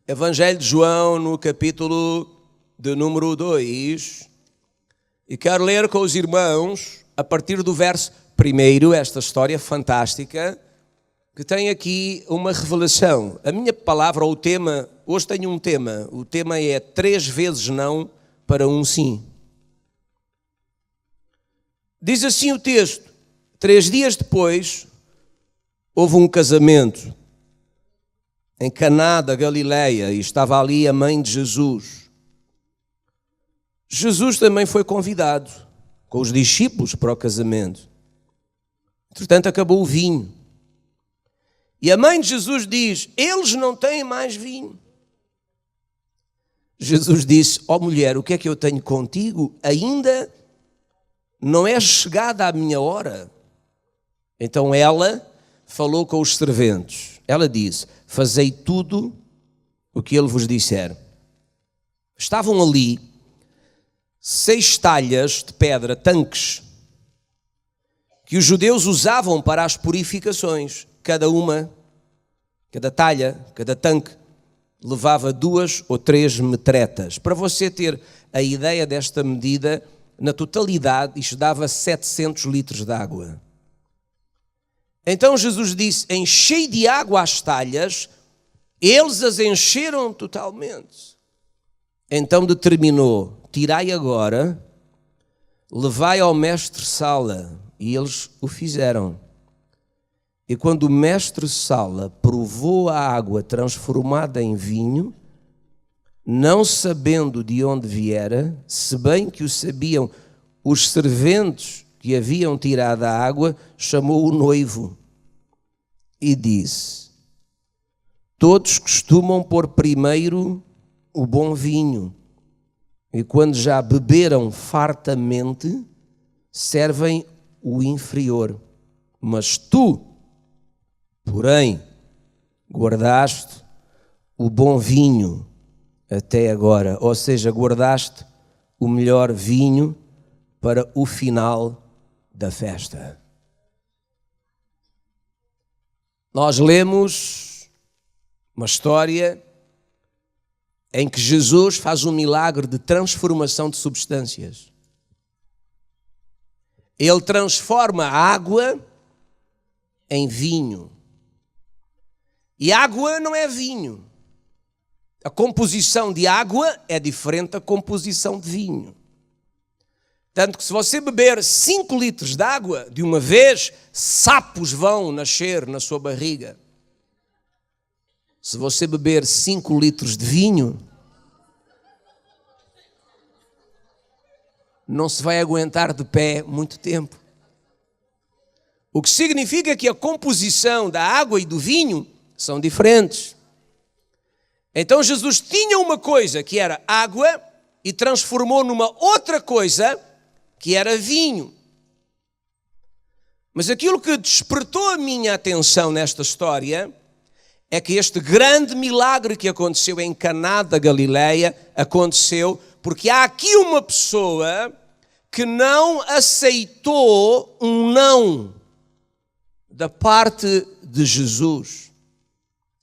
Evangelho de João, no capítulo de número 2, e quero ler com os irmãos, a partir do verso 1, esta história fantástica, que tem aqui uma revelação. A minha palavra, ou o tema, hoje tenho um tema, o tema é 3 vezes não para um sim. Diz assim o texto: 3 dias depois, houve um casamento em Caná da Galileia e estava ali a mãe de Jesus. Jesus também foi convidado com os discípulos para o casamento. Entretanto, acabou o vinho. E a mãe de Jesus diz: eles não têm mais vinho. Jesus disse: ó mulher, o que é que eu tenho contigo? Ainda não é chegada a minha hora. Então ela falou com os serventes. Ela disse: fazei tudo o que ele vos disser. Estavam ali 6 talhas de pedra, tanques, que os judeus usavam para as purificações. Cada talha, cada tanque, levava 2 ou 3 metretas. Para você ter a ideia desta medida, na totalidade, isto dava 700 litros de água. Então Jesus disse: enchei de água as talhas. Eles as encheram totalmente. Então determinou: tirai agora, levai ao mestre-sala. E eles o fizeram. E quando o mestre-sala provou a água transformada em vinho, não sabendo de onde viera, se bem que o sabiam os serventes que haviam tirado a água, chamou o noivo e disse: todos costumam pôr primeiro o bom vinho, e quando já beberam fartamente, servem o inferior. Mas tu, porém, guardaste o bom vinho até agora. Ou seja, guardaste o melhor vinho para o final da festa. Nós lemos uma história em que Jesus faz um milagre de transformação de substâncias. Ele transforma a água em vinho. E água não é vinho. A composição de água é diferente da composição de vinho. Tanto que se você beber 5 litros de água de uma vez, sapos vão nascer na sua barriga. Se você beber 5 litros de vinho, não se vai aguentar de pé muito tempo. O que significa que a composição da água e do vinho são diferentes. Então Jesus tinha uma coisa que era água e transformou numa outra coisa que era vinho. Mas aquilo que despertou a minha atenção nesta história é que este grande milagre que aconteceu em Caná da Galileia aconteceu porque há aqui uma pessoa que não aceitou um não da parte de Jesus.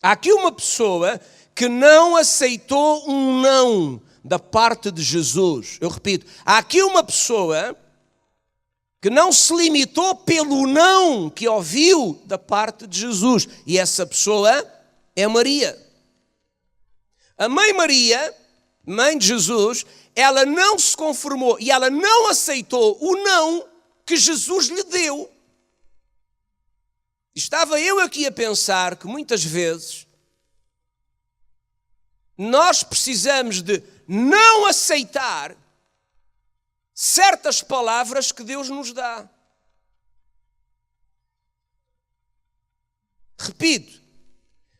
Há aqui uma pessoa que não aceitou um não da parte de Jesus. Eu repito, há aqui uma pessoa que não se limitou pelo não que ouviu da parte de Jesus. E essa pessoa é Maria. A mãe Maria, mãe de Jesus, ela não se conformou e ela não aceitou o não que Jesus lhe deu. Estava eu aqui a pensar que muitas vezes nós precisamos de não aceitar certas palavras que Deus nos dá. Repito,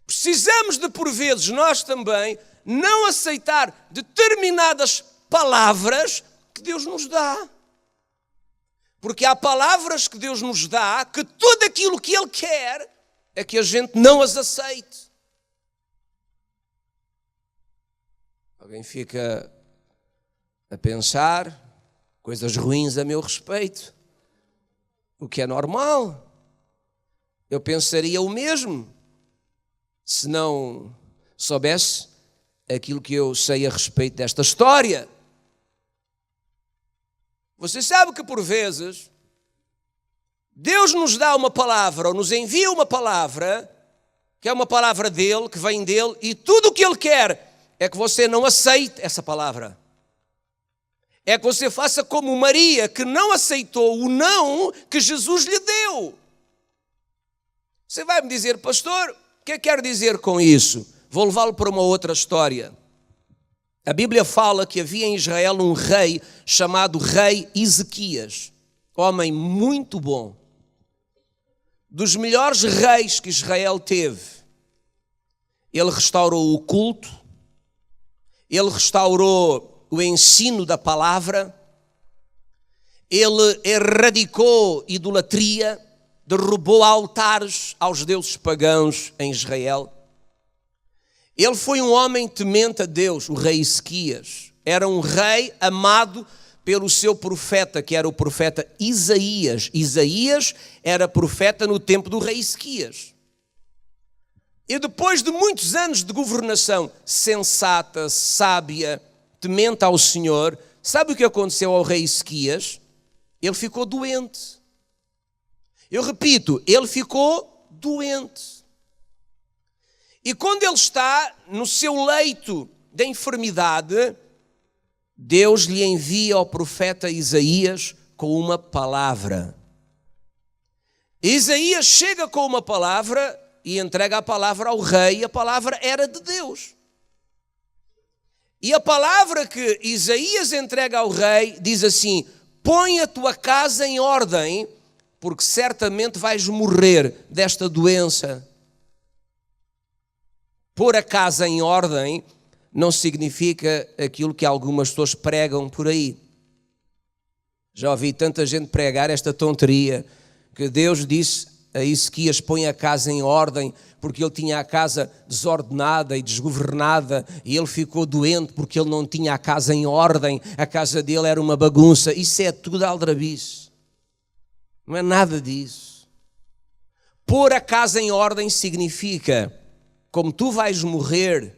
precisamos de, por vezes, nós também, não aceitar determinadas palavras que Deus nos dá. Porque há palavras que Deus nos dá que tudo aquilo que Ele quer é que a gente não as aceite. Alguém fica a pensar coisas ruins a meu respeito, o que é normal. Eu pensaria o mesmo se não soubesse aquilo que eu sei a respeito desta história. Você sabe que por vezes Deus nos dá uma palavra ou nos envia uma palavra, que é uma palavra dele, que vem dele, e tudo o que ele quer é que você não aceite essa palavra. É que você faça como Maria, que não aceitou o não que Jesus lhe deu. Você vai me dizer, pastor, o que quer dizer com isso? Vou levá-lo para uma outra história. A Bíblia fala que havia em Israel um rei chamado rei Ezequias, homem muito bom, dos melhores reis que Israel teve. Ele restaurou o culto, ele restaurou o ensino da palavra, ele erradicou idolatria, derrubou altares aos deuses pagãos em Israel. Ele foi um homem temente a Deus, o rei Ezequias. Era um rei amado pelo seu profeta, que era o profeta Isaías. Isaías era profeta no tempo do rei Ezequias. E depois de muitos anos de governação sensata, sábia, temente ao Senhor, sabe o que aconteceu ao rei Ezequias? Ele ficou doente. Eu repito, ele ficou doente. E quando ele está no seu leito de enfermidade, Deus lhe envia ao profeta Isaías com uma palavra. Isaías chega com uma palavra e entrega a palavra ao rei, e a palavra era de Deus. E a palavra que Isaías entrega ao rei diz assim: põe a tua casa em ordem, porque certamente vais morrer desta doença. Pôr a casa em ordem não significa aquilo que algumas pessoas pregam por aí. Já ouvi tanta gente pregar esta tonteria, que Deus disse a Ezequias: põe a casa em ordem, porque ele tinha a casa desordenada e desgovernada, e ele ficou doente porque ele não tinha a casa em ordem, a casa dele era uma bagunça. Isso é tudo aldrabice, não é nada disso. Pôr a casa em ordem significa, como tu vais morrer,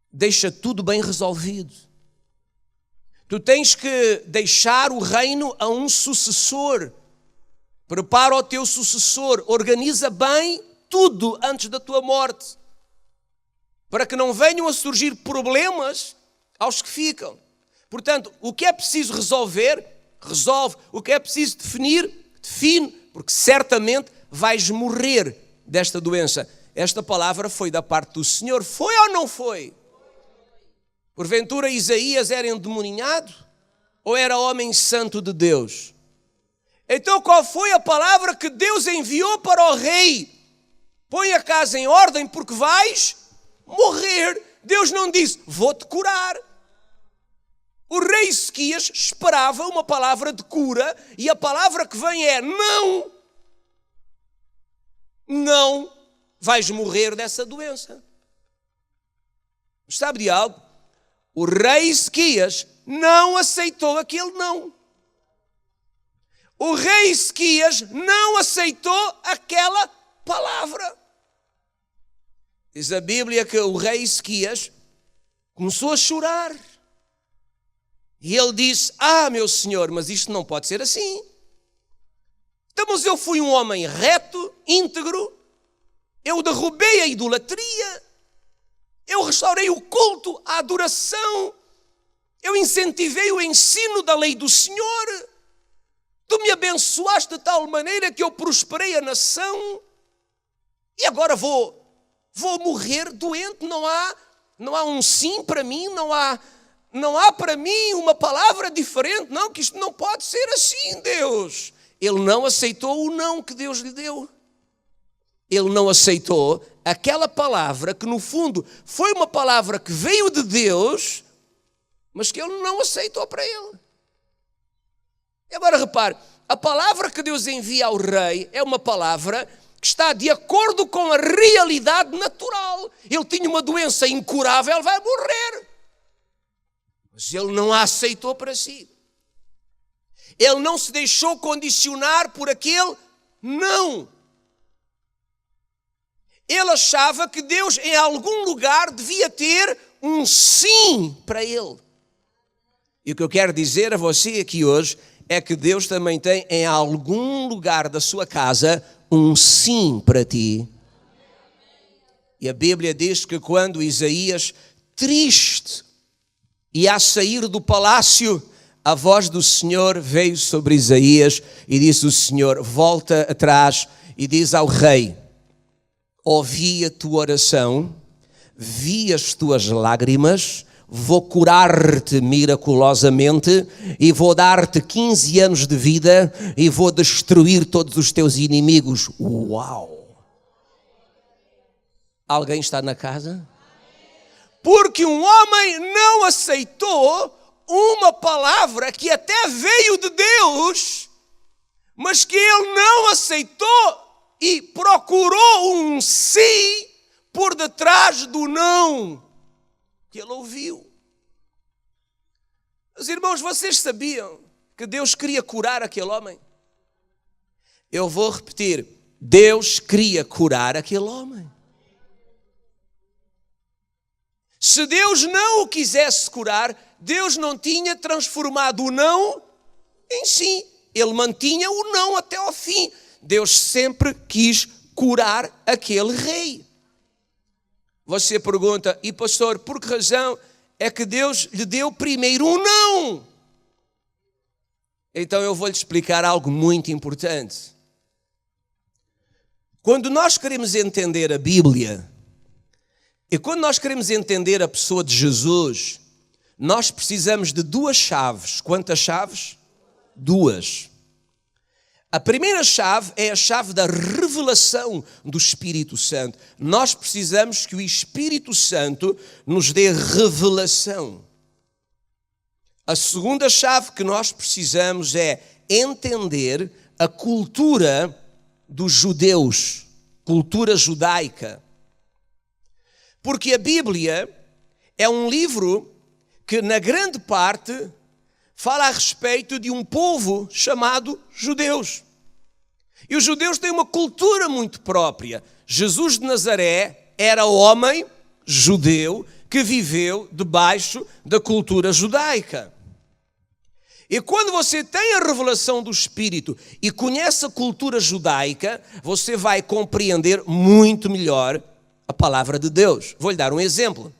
deixa tudo bem resolvido. Tu tens que deixar o reino a um sucessor. Prepara o teu sucessor, organiza bem tudo antes da tua morte, para que não venham a surgir problemas aos que ficam. Portanto, o que é preciso resolver, resolve. O que é preciso definir, define, porque certamente vais morrer desta doença. Esta palavra foi da parte do Senhor. Foi ou não foi? Porventura Isaías era endemoninhado? Ou era homem santo de Deus? Então qual foi a palavra que Deus enviou para o rei? Põe a casa em ordem porque vais morrer. Deus não disse, vou-te curar. O rei Ezequias esperava uma palavra de cura, e a palavra que vem é não. Não vais morrer dessa doença. Mas sabe de algo? O rei Ezequias não aceitou aquele não. O rei Ezequias não aceitou aquela palavra. Diz a Bíblia que o rei Ezequias começou a chorar. E ele disse, meu senhor, mas isto não pode ser assim. Então, mas eu fui um homem reto, íntegro, eu derrubei a idolatria, eu restaurei o culto, a adoração, eu incentivei o ensino da lei do Senhor, tu me abençoaste de tal maneira que eu prosperei a nação, e agora vou morrer doente. Não há um sim para mim, não há para mim uma palavra diferente. Não, que isto não pode ser assim, Deus. Ele não aceitou o não que Deus lhe deu. Ele não aceitou aquela palavra que no fundo foi uma palavra que veio de Deus, mas que ele não aceitou para ele. E agora repare, a palavra que Deus envia ao rei é uma palavra que está de acordo com a realidade natural. Ele tinha uma doença incurável, ele vai morrer. Mas ele não a aceitou para si. Ele não se deixou condicionar por aquele não. Ele achava que Deus em algum lugar devia ter um sim para ele. E o que eu quero dizer a você aqui hoje é que Deus também tem em algum lugar da sua casa um sim para ti. E a Bíblia diz que quando Isaías, triste, ia a sair do palácio, a voz do Senhor veio sobre Isaías e disse o Senhor, volta atrás e diz ao rei, ouvi a tua oração, vi as tuas lágrimas, vou curar-te miraculosamente e vou dar-te 15 anos de vida e vou destruir todos os teus inimigos. Uau! Alguém está na casa? Porque um homem não aceitou uma palavra que até veio de Deus, mas que ele não aceitou e procurou um sim por detrás do não que ele ouviu. Meus irmãos, vocês sabiam que Deus queria curar aquele homem? Eu vou repetir, Deus queria curar aquele homem. Se Deus não o quisesse curar, Deus não tinha transformado o não em sim. Ele mantinha o não até ao fim. Deus sempre quis curar aquele rei. Você pergunta, e pastor, por que razão é que Deus lhe deu primeiro um não? Então eu vou-lhe explicar algo muito importante. Quando nós queremos entender a Bíblia, e quando nós queremos entender a pessoa de Jesus, nós precisamos de duas chaves. Quantas chaves? Duas. A primeira chave é a chave da revelação do Espírito Santo. Nós precisamos que o Espírito Santo nos dê revelação. A segunda chave que nós precisamos é entender a cultura dos judeus, cultura judaica. Porque a Bíblia é um livro que, na grande parte, fala a respeito de um povo chamado judeus. E os judeus têm uma cultura muito própria. Jesus de Nazaré era homem judeu que viveu debaixo da cultura judaica. E quando você tem a revelação do Espírito e conhece a cultura judaica, você vai compreender muito melhor a palavra de Deus. Vou-lhe dar um exemplo.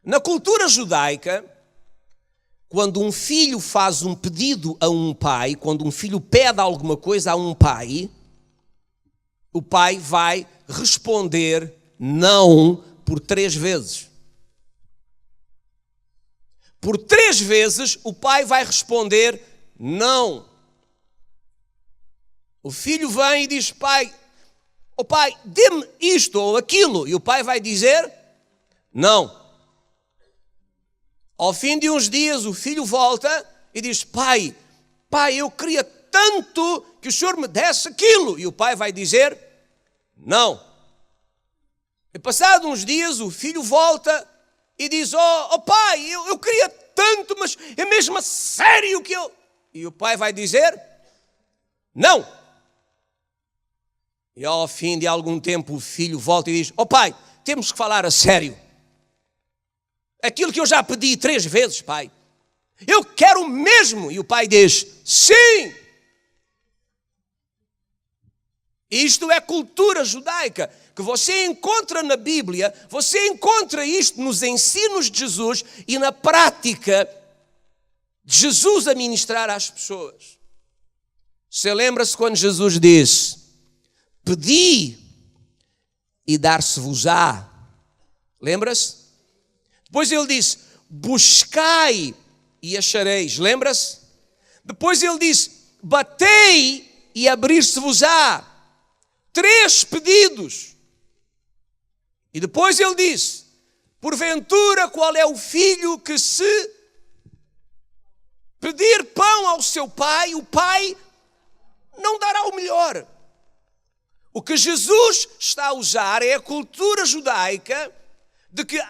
Na cultura judaica, quando um filho faz um pedido a um pai, quando um filho pede alguma coisa a um pai, o pai vai responder não por 3 vezes. Por 3 vezes o pai vai responder não. O filho vem e diz, pai, oh pai, dê-me isto ou aquilo. E o pai vai dizer, não. Ao fim de uns dias, o filho volta e diz, pai, eu queria tanto que o senhor me desse aquilo. E o pai vai dizer, não. E passados uns dias, o filho volta e diz, oh pai, eu queria tanto, mas é mesmo a sério que eu... E o pai vai dizer, não. E ao fim de algum tempo o filho volta e diz, oh pai, temos que falar a sério. Aquilo que eu já pedi 3 vezes, pai. Eu quero mesmo. E o pai diz, sim. Isto é cultura judaica, que você encontra na Bíblia, você encontra isto nos ensinos de Jesus e na prática de Jesus a ministrar às pessoas. Você lembra-se quando Jesus disse, pedi e dar-se-vos-á. Lembra-se? Depois ele disse, buscai e achareis. Lembra-se? Depois ele disse, batei e abrir-se-vos-á. 3 pedidos. E depois ele disse, porventura qual é o filho que se pedir pão ao seu pai, o pai não dará o melhor. O que Jesus está a usar é a cultura judaica de que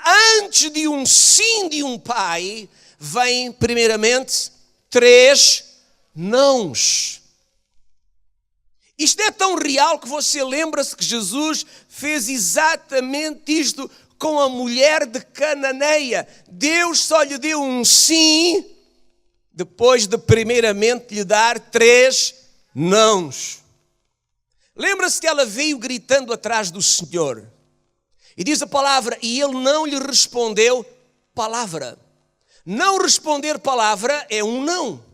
antes de um sim de um pai, vem primeiramente 3 nãos. Isto é tão real que você lembra-se que Jesus fez exatamente isto com a mulher de Cananeia. Deus só lhe deu um sim, depois de primeiramente lhe dar 3 nãos. Lembra-se que ela veio gritando atrás do Senhor. E diz a palavra, e ele não lhe respondeu palavra. Não responder palavra é um não.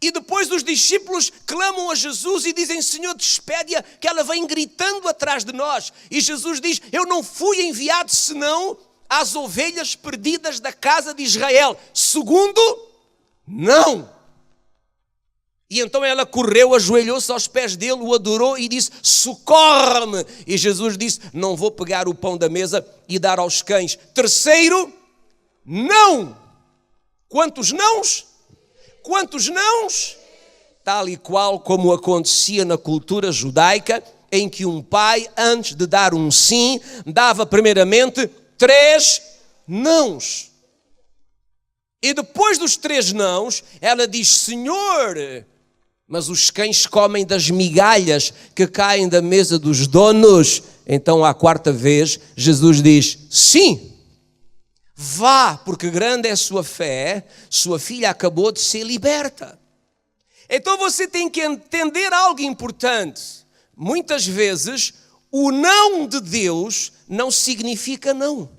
E depois os discípulos clamam a Jesus e dizem, Senhor, despede-a, que ela vem gritando atrás de nós. E Jesus diz, eu não fui enviado senão às ovelhas perdidas da casa de Israel. Segundo, não. E então ela correu, ajoelhou-se aos pés dele, o adorou e disse, socorre-me. E Jesus disse, não vou pegar o pão da mesa e dar aos cães. Terceiro, não. Quantos nãos? Quantos nãos? Tal e qual como acontecia na cultura judaica, em que um pai, antes de dar um sim, dava primeiramente 3 nãos. E depois dos 3 nãos, ela diz, Senhor, mas os cães comem das migalhas que caem da mesa dos donos. Então, à 4ª vez, Jesus diz, sim. Vá, porque grande é a sua fé, sua filha acabou de ser liberta. Então você tem que entender algo importante. Muitas vezes, o não de Deus não significa não.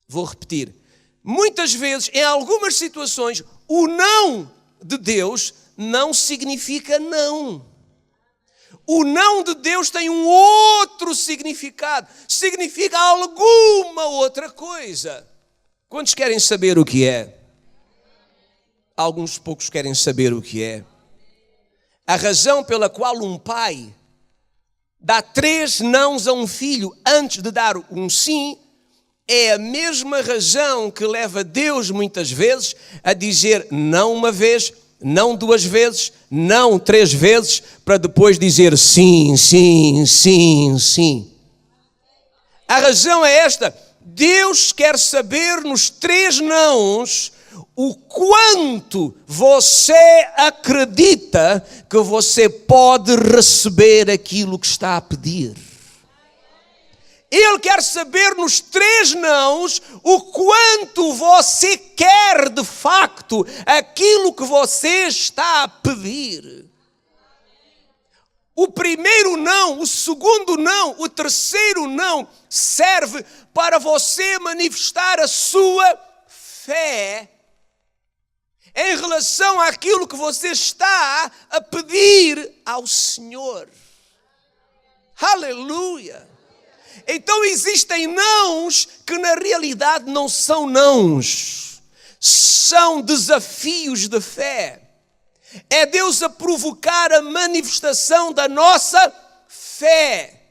Vou repetir. Muitas vezes, em algumas situações, o não de Deus não significa não. O não de Deus tem um outro significado. Significa alguma outra coisa. Quantos querem saber o que é? Alguns poucos querem saber o que é. A razão pela qual um pai dá 3 nãos a um filho antes de dar um sim, é a mesma razão que leva Deus muitas vezes a dizer não uma vez, não 2 vezes, não 3 vezes, para depois dizer sim, sim, sim, sim. A razão é esta, Deus quer saber nos 3 nãos o quanto você acredita que você pode receber aquilo que está a pedir. Ele quer saber nos 3 nãos o quanto você quer de facto aquilo que você está a pedir. O primeiro não, o segundo não, o terceiro não serve para você manifestar a sua fé em relação àquilo que você está a pedir ao Senhor. Aleluia! Então existem nãos que na realidade não são nãos, são desafios de fé. É Deus a provocar a manifestação da nossa fé.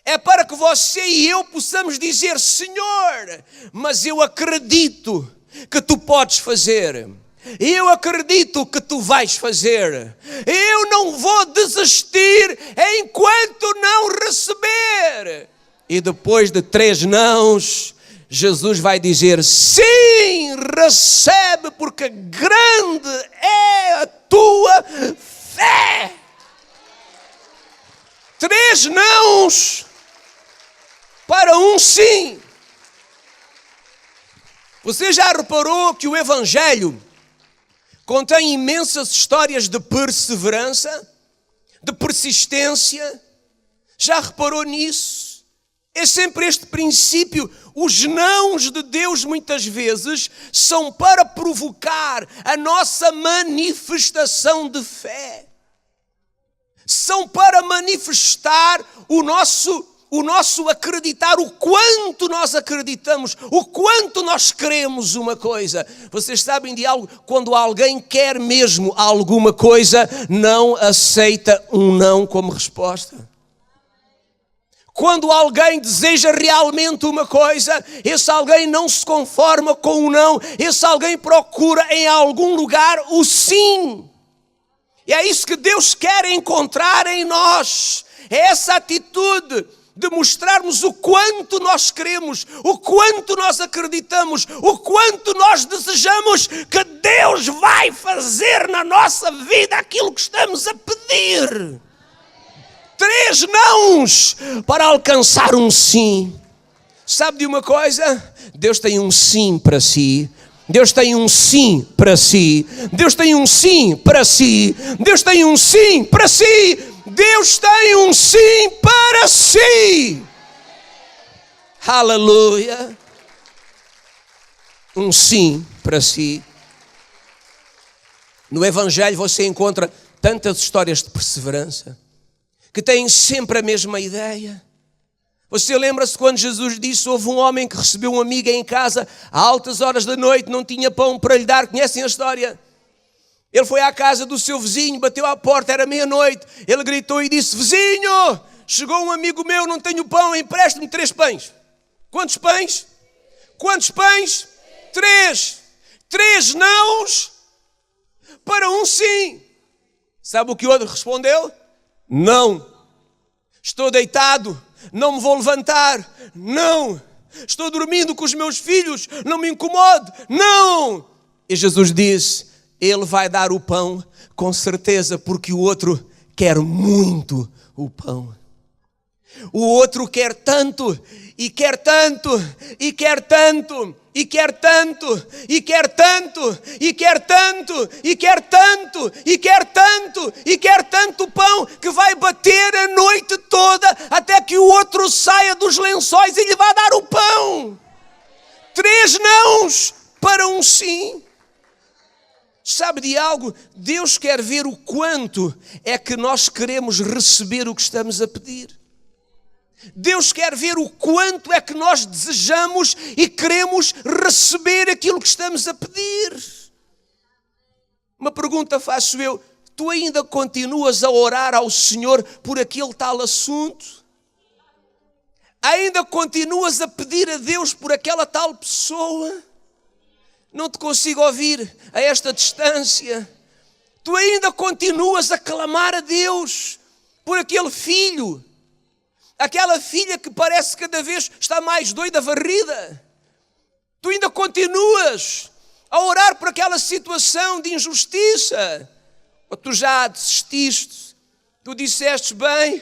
É para que você e eu possamos dizer, Senhor, mas eu acredito que Tu podes fazer. Eu acredito que Tu vais fazer. Eu não vou desistir enquanto não receber. E depois de 3 nãos, Jesus vai dizer, sim, recebe, porque grande é a tua fé. 3 nãos para um sim. Você já reparou que o Evangelho contém imensas histórias de perseverança, de persistência? Já reparou nisso? É sempre este princípio. Os nãos de Deus muitas vezes são para provocar a nossa manifestação de fé. São para manifestar o nosso acreditar, o quanto nós acreditamos, o quanto nós queremos uma coisa. Vocês sabem de algo? Quando alguém quer mesmo alguma coisa, não aceita um não como resposta. Quando alguém deseja realmente uma coisa, esse alguém não se conforma com o não, esse alguém procura em algum lugar o sim. E é isso que Deus quer encontrar em nós, é essa atitude de mostrarmos o quanto nós queremos, o quanto nós acreditamos, o quanto nós desejamos que Deus vai fazer na nossa vida aquilo que estamos a pedir. 3 nãos para alcançar um sim. Sabe de uma coisa? Deus tem um sim para si. Deus tem um sim para si. Deus tem um sim para si. Deus tem um sim para si. Deus tem um sim para si. Aleluia. Um sim para si. No Evangelho você encontra tantas histórias de perseverança que têm sempre a mesma ideia. Você lembra-se quando Jesus disse: houve um homem que recebeu um amigo em casa a altas horas da noite, não tinha pão para lhe dar. Conhecem a história? Ele foi à casa do seu vizinho, bateu à porta, era meia-noite. Ele gritou e disse: vizinho, chegou um amigo meu, não tenho pão, empreste-me 3 pães. Quantos pães? Quantos pães? 3. 3 nãos para um sim. Sabe o que o outro respondeu? Não. Estou deitado, não me vou levantar. Não. Estou dormindo com os meus filhos, não me incomode. Não. E Jesus disse: Ele vai dar o pão com certeza, porque o outro quer muito o pão. O outro quer tanto, e quer tanto, e quer tanto, e quer tanto, e quer tanto, e quer tanto, e quer tanto, e quer tanto, e quer tanto pão, que vai bater a noite toda até que o outro saia dos lençóis e lhe vai dar o pão. 3 nãos para um sim. Sabe de algo? Deus quer ver o quanto é que nós queremos receber o que estamos a pedir. Deus quer ver o quanto é que nós desejamos e queremos receber aquilo que estamos a pedir. Uma pergunta faço eu: tu ainda continuas a orar ao Senhor por aquele tal assunto? Ainda continuas a pedir a Deus por aquela tal pessoa? Não te consigo ouvir a esta distância. Tu ainda continuas a clamar a Deus por aquele filho, aquela filha que parece que cada vez está mais doida, varrida. Tu ainda continuas a orar por aquela situação de injustiça. Ou tu já desististe? Tu disseste: bem,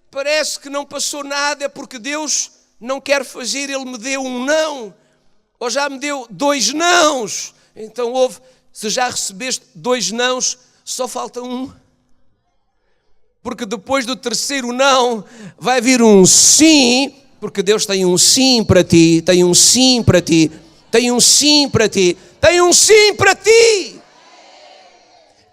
parece que não passou nada, é porque Deus não quer fazer, Ele me deu um não. Ou já me deu 2 nãos. Então se já recebeste 2 nãos, só falta um. Porque depois do 3º não, vai vir um sim, porque Deus tem um sim para ti, tem um sim para ti, tem um sim para ti, tem um sim para ti.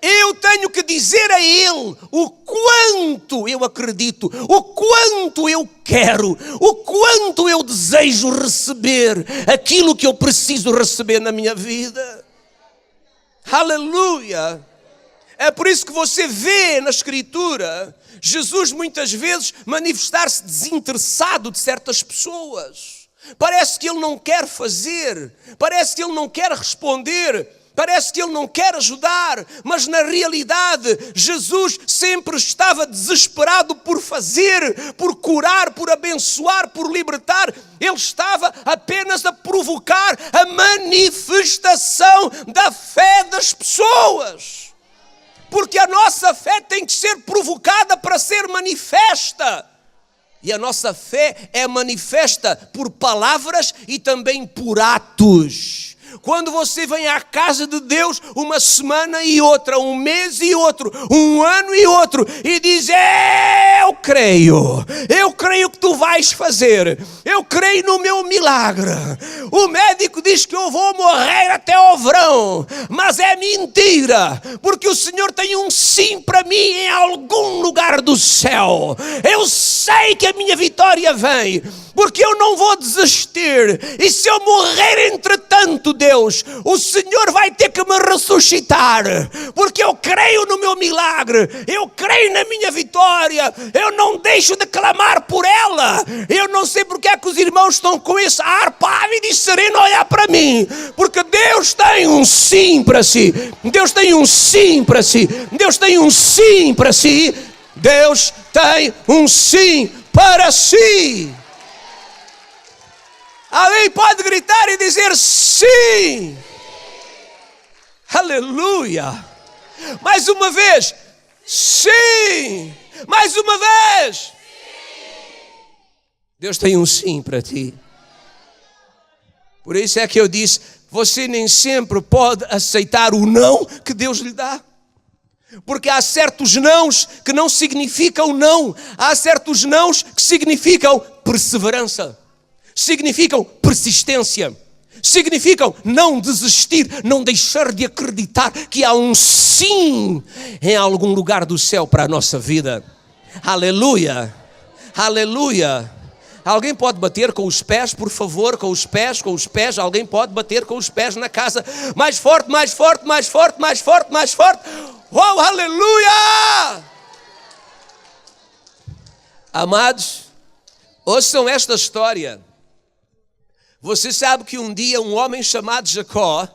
Eu tenho que dizer a Ele o quanto eu acredito, o quanto eu quero, o quanto eu desejo receber aquilo que eu preciso receber na minha vida. Aleluia! É por isso que você vê na Escritura Jesus muitas vezes manifestar-se desinteressado de certas pessoas. Parece que Ele não quer fazer, parece que Ele não quer responder, parece que Ele não quer ajudar, mas na realidade Jesus sempre estava desesperado por fazer, por curar, por abençoar, por libertar. Ele estava apenas a provocar a manifestação da fé das pessoas. Porque a nossa fé tem que ser provocada para ser manifesta. E a nossa fé é manifesta por palavras e também por atos. Quando você vem à casa de Deus uma semana e outra, um mês e outro, um ano e outro, e diz: eu creio que tu vais fazer, eu creio no meu milagre. O médico diz que eu vou morrer até ao verão, mas é mentira, porque o Senhor tem um sim para mim em algum lugar do céu. Eu sei que a minha vitória vem, porque eu não vou desistir. E se eu morrer entretanto, Deus, o Senhor vai ter que me ressuscitar, porque eu creio no meu milagre, eu creio na minha vitória, eu não deixo de clamar por ela. Eu não sei porque é que os irmãos estão com esse ar pávido e sereno a olhar para mim, porque Deus tem um sim para si, Deus tem um sim para si, Deus tem um sim para si, Deus tem um sim para si. Alguém pode gritar e dizer sim? Aleluia! Mais uma vez, sim! Mais uma vez. Deus tem um sim para ti. Por isso é que eu disse, você nem sempre pode aceitar o não que Deus lhe dá. Porque há certos nãos que não significam não. Há certos nãos que significam perseverança. Significam persistência. Significam não desistir, não deixar de acreditar que há um sim em algum lugar do céu para a nossa vida. Aleluia, aleluia. Alguém pode bater com os pés, por favor, com os pés. Alguém pode bater com os pés na casa. Mais forte, mais forte, mais forte, mais forte, mais forte. Oh, aleluia! Amados, ouçam esta história. Você sabe que um dia um homem chamado Jacó,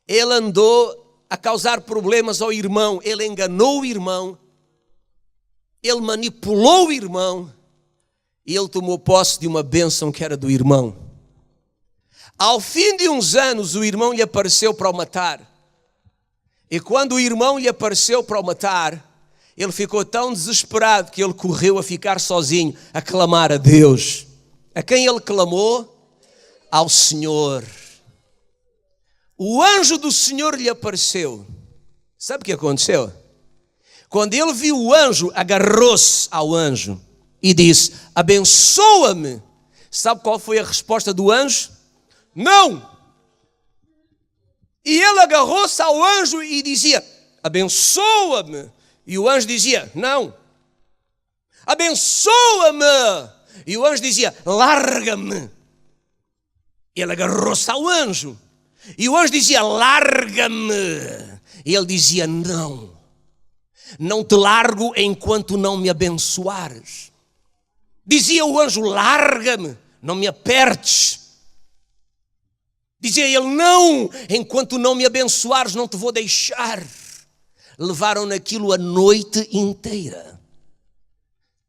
ele andou a causar problemas ao irmão. Ele enganou o irmão. Ele manipulou o irmão. E ele tomou posse de uma bênção que era do irmão. Ao fim de uns anos, o irmão lhe apareceu para o matar. E quando o irmão lhe apareceu para o matar, ele ficou tão desesperado que ele correu a ficar sozinho, a clamar a Deus. A quem ele clamou? Ao Senhor. O anjo do Senhor lhe apareceu. Sabe o que aconteceu? Quando ele viu o anjo, agarrou-se ao anjo e disse, abençoa-me. Sabe qual foi a resposta do anjo? Não! E ele agarrou-se ao anjo e dizia, abençoa-me. E o anjo dizia, não. Abençoa-me. E o anjo dizia, larga-me. Ele agarrou-se ao anjo. E o anjo dizia, larga-me. E ele dizia, não. Não te largo enquanto não me abençoares. Dizia o anjo, larga-me, não me apertes. Dizia ele, não, enquanto não me abençoares, não te vou deixar. Levaram naquilo a noite inteira.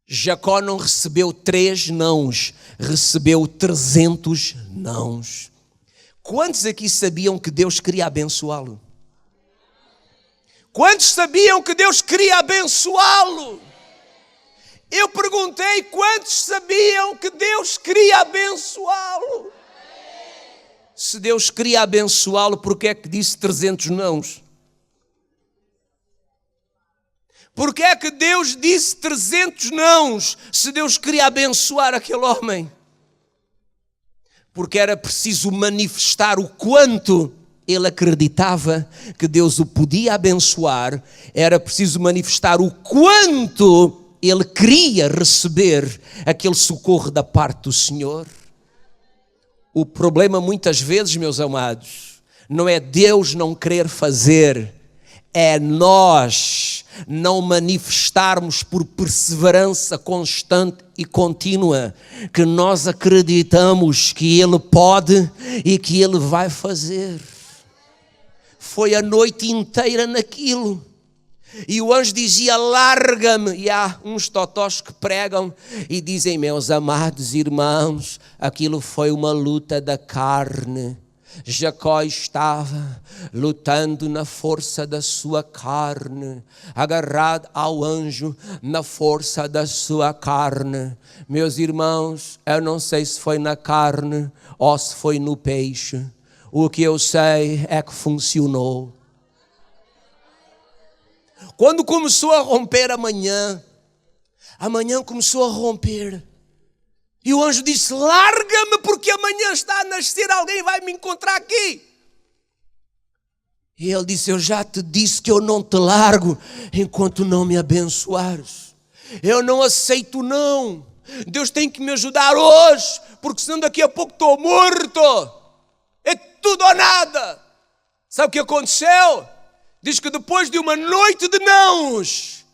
Jacó não recebeu 3 nãos, recebeu 300 nãos. Quantos aqui sabiam que Deus queria abençoá-lo? Quantos sabiam que Deus queria abençoá-lo? Eu perguntei, quantos sabiam que Deus queria abençoá-lo? Se Deus queria abençoá-lo, por que é que disse 300 nãos? Por que é que Deus disse 300 nãos, se Deus queria abençoar aquele homem? Porque era preciso manifestar o quanto ele acreditava que Deus o podia abençoar. Era preciso manifestar o quanto ele queria receber aquele socorro da parte do Senhor. O problema muitas vezes, meus amados, não é Deus não querer fazer, é nós não manifestarmos por perseverança constante e contínua que nós acreditamos que Ele pode e que Ele vai fazer. Foi a noite inteira naquilo. E o anjo dizia, larga-me. E há uns totós que pregam e dizem, meus amados irmãos, aquilo foi uma luta da carne. Jacó estava lutando na força da sua carne, agarrado ao anjo na força da sua carne. Meus irmãos, eu não sei se foi na carne ou se foi no peixe. O que eu sei é que funcionou. Quando começou a romper amanhã começou a romper. E o anjo disse, larga-me porque amanhã está a nascer, alguém vai me encontrar aqui. E ele disse, eu já te disse que eu não te largo enquanto não me abençoares. Eu não aceito não. Deus tem que me ajudar hoje, porque senão daqui a pouco estou morto. É tudo ou nada. Sabe o que aconteceu? Diz que depois de uma noite de nãos,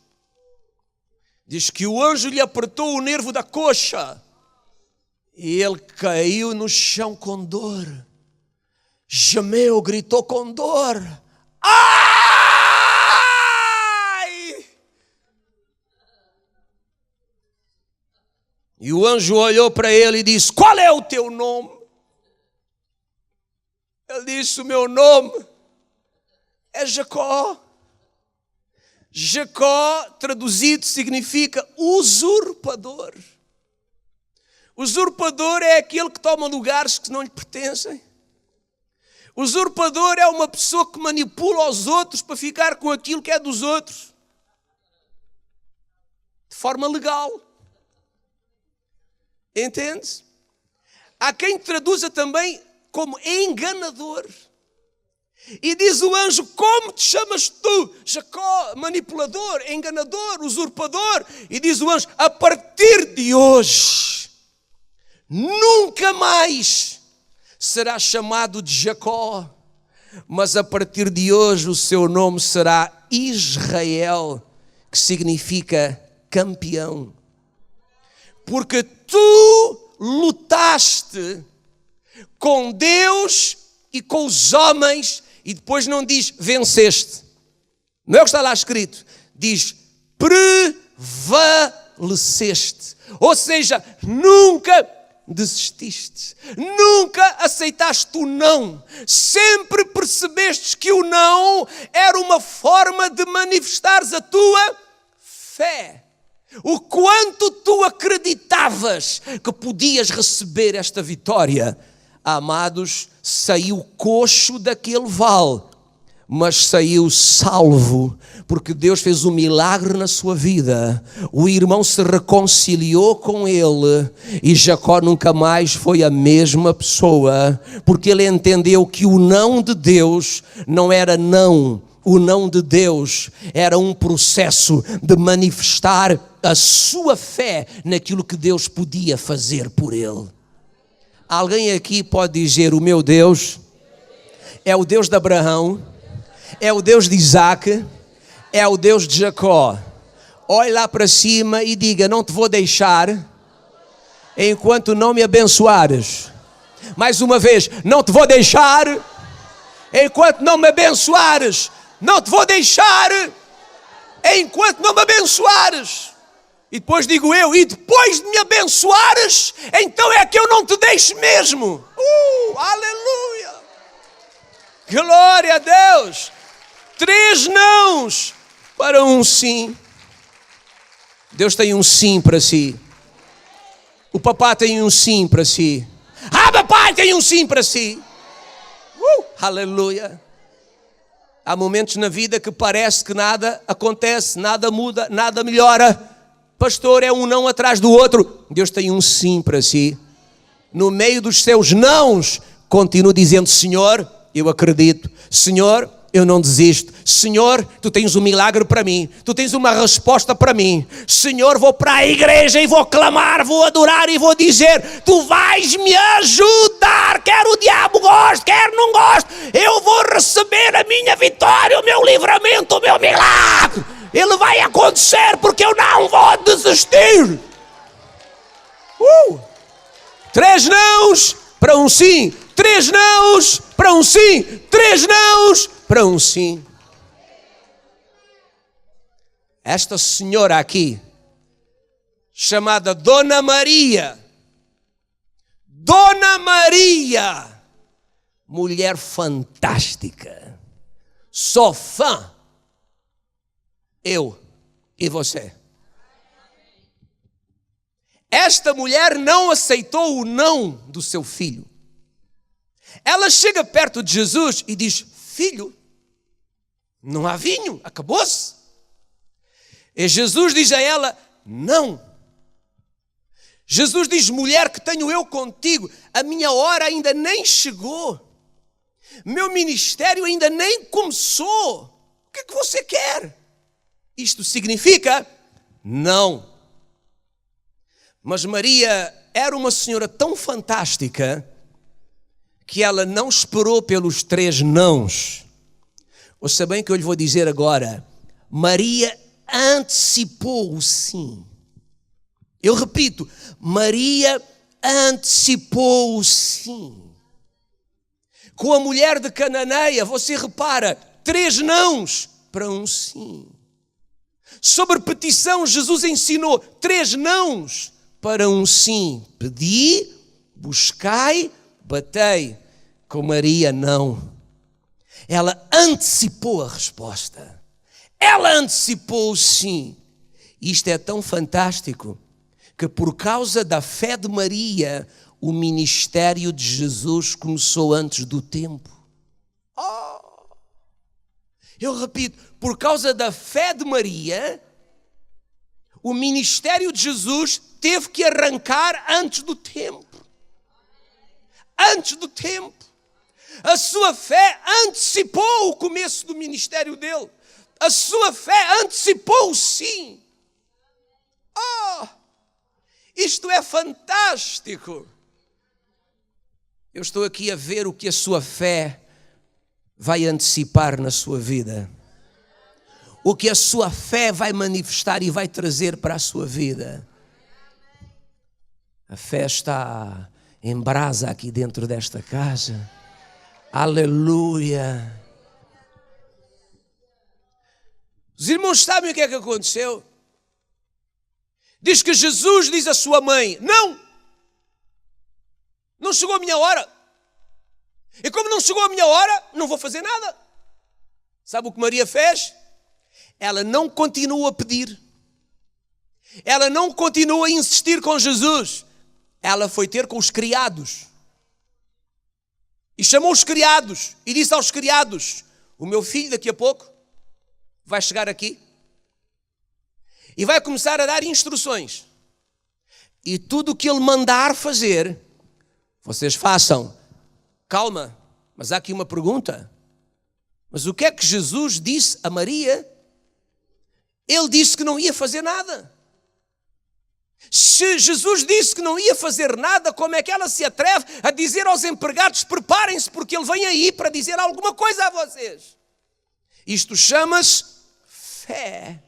diz que o anjo lhe apertou o nervo da coxa e ele caiu no chão com dor, gemeu, gritou com dor. Ai! E o anjo olhou para ele e disse, qual é o teu nome? Ele disse, o meu nome é Jacó. Jacó, traduzido, significa usurpador. Usurpador é aquele que toma lugares que não lhe pertencem. Usurpador é uma pessoa que manipula os outros para ficar com aquilo que é dos outros. De forma legal. Entende? Há quem traduza também como enganador. E diz o anjo, como te chamas tu? Jacó, manipulador, enganador, usurpador. E diz o anjo, a partir de hoje, nunca mais será chamado de Jacó, mas a partir de hoje o seu nome será Israel, que significa campeão. Porque tu lutaste com Deus e com os homens, e depois não diz venceste. Não é o que está lá escrito. Diz prevaleceste. Ou seja, nunca desististe. Nunca aceitaste o não. Sempre percebeste que o não era uma forma de manifestares a tua fé. O quanto tu acreditavas que podias receber esta vitória. Amados, saiu coxo daquele vale, mas saiu salvo, porque Deus fez um milagre na sua vida. O irmão se reconciliou com ele e Jacó nunca mais foi a mesma pessoa, porque ele entendeu que o não de Deus não era não. O não de Deus era um processo de manifestar a sua fé naquilo que Deus podia fazer por ele. Alguém aqui pode dizer, o meu Deus é o Deus de Abraão, é o Deus de Isaac, é o Deus de Jacó. Olhe lá para cima e diga, não te vou deixar enquanto não me abençoares. Mais uma vez, não te vou deixar enquanto não me abençoares. Não te vou deixar enquanto não me abençoares. E depois digo eu, e depois de me abençoares, então é que eu não te deixo mesmo. Aleluia! Glória a Deus! 3 nãos para um sim. Deus tem um sim para si. O papá tem um sim para si. Papai tem um sim para si. Aleluia! Há momentos na vida que parece que nada acontece, nada muda, nada melhora. Pastor, é um não atrás do outro. Deus tem um sim para si. No meio dos seus nãos, continua dizendo, Senhor, eu acredito. Senhor, eu não desisto. Senhor, tu tens um milagre para mim. Tu tens uma resposta para mim. Senhor, vou para a igreja e vou clamar, vou adorar e vou dizer, tu vais me ajudar. Quer o diabo goste, quer não goste. Eu vou receber a minha vitória, o meu livramento, o meu milagre. Ele vai acontecer porque eu não vou desistir. 3 nãos para um sim. 3 nãos para um sim. 3 nãos para um sim. Esta senhora aqui, chamada Dona Maria. Dona Maria. Mulher fantástica. Sou fã. Eu e você. Esta mulher não aceitou o não do seu filho. Ela chega perto de Jesus e diz, filho, não há vinho, acabou-se. E Jesus diz a ela, não. Jesus diz, mulher, que tenho eu contigo, a minha hora ainda nem chegou. Meu ministério ainda nem começou. O que é que você quer? Isto significa não. Mas Maria era uma senhora tão fantástica que ela não esperou pelos 3 nãos. Ouça bem o que eu lhe vou dizer agora. Maria antecipou o sim. Eu repito, Maria antecipou o sim. Com a mulher de Cananeia, você repara, 3 nãos para um sim. Sobre petição, Jesus ensinou 3 nãos para um sim. Pedi, buscai, batei. Com Maria, não. Ela antecipou a resposta. Ela antecipou o sim. Isto é tão fantástico que por causa da fé de Maria, o ministério de Jesus começou antes do tempo. Eu repito, por causa da fé de Maria, o ministério de Jesus teve que arrancar antes do tempo. Antes do tempo. A sua fé antecipou o começo do ministério dele. A sua fé antecipou o sim. Isto é fantástico. Eu estou aqui a ver o que a sua fé vai antecipar na sua vida. O que a sua fé vai manifestar e vai trazer para a sua vida. A fé está em brasa aqui dentro desta casa. Aleluia. Os irmãos sabem o que é que aconteceu? Diz que Jesus diz à sua mãe: não chegou a minha hora. E como não chegou a minha hora, não vou fazer nada. Sabe o que Maria fez? Ela não continua a pedir. Ela não continua a insistir com Jesus. Ela foi ter com os criados. E chamou os criados e disse aos criados: o meu filho daqui a pouco vai chegar aqui e vai começar a dar instruções. E tudo o que ele mandar fazer, vocês façam. Calma, mas há aqui uma pergunta. Mas o que é que Jesus disse a Maria? Ele disse que não ia fazer nada. Se Jesus disse que não ia fazer nada, como é que ela se atreve a dizer aos empregados: preparem-se porque ele vem aí para dizer alguma coisa a vocês? Isto chama-se fé.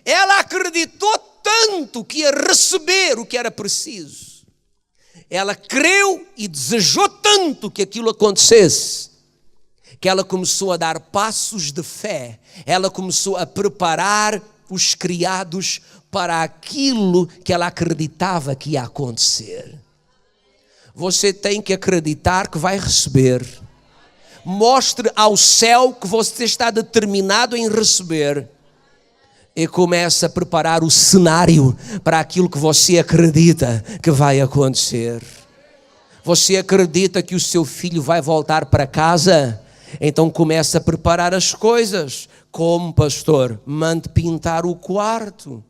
Ela acreditou tanto que ia receber o que era preciso. Ela creu e desejou tanto que aquilo acontecesse, que ela começou a dar passos de fé. Ela começou a preparar os criados para aquilo que ela acreditava que ia acontecer. Você tem que acreditar que vai receber. Mostre ao céu que você está determinado em receber. E comece a preparar o cenário para aquilo que você acredita que vai acontecer. Você acredita que o seu filho vai voltar para casa? Então comece a preparar as coisas. Como, pastor? Mande pintar o quarto.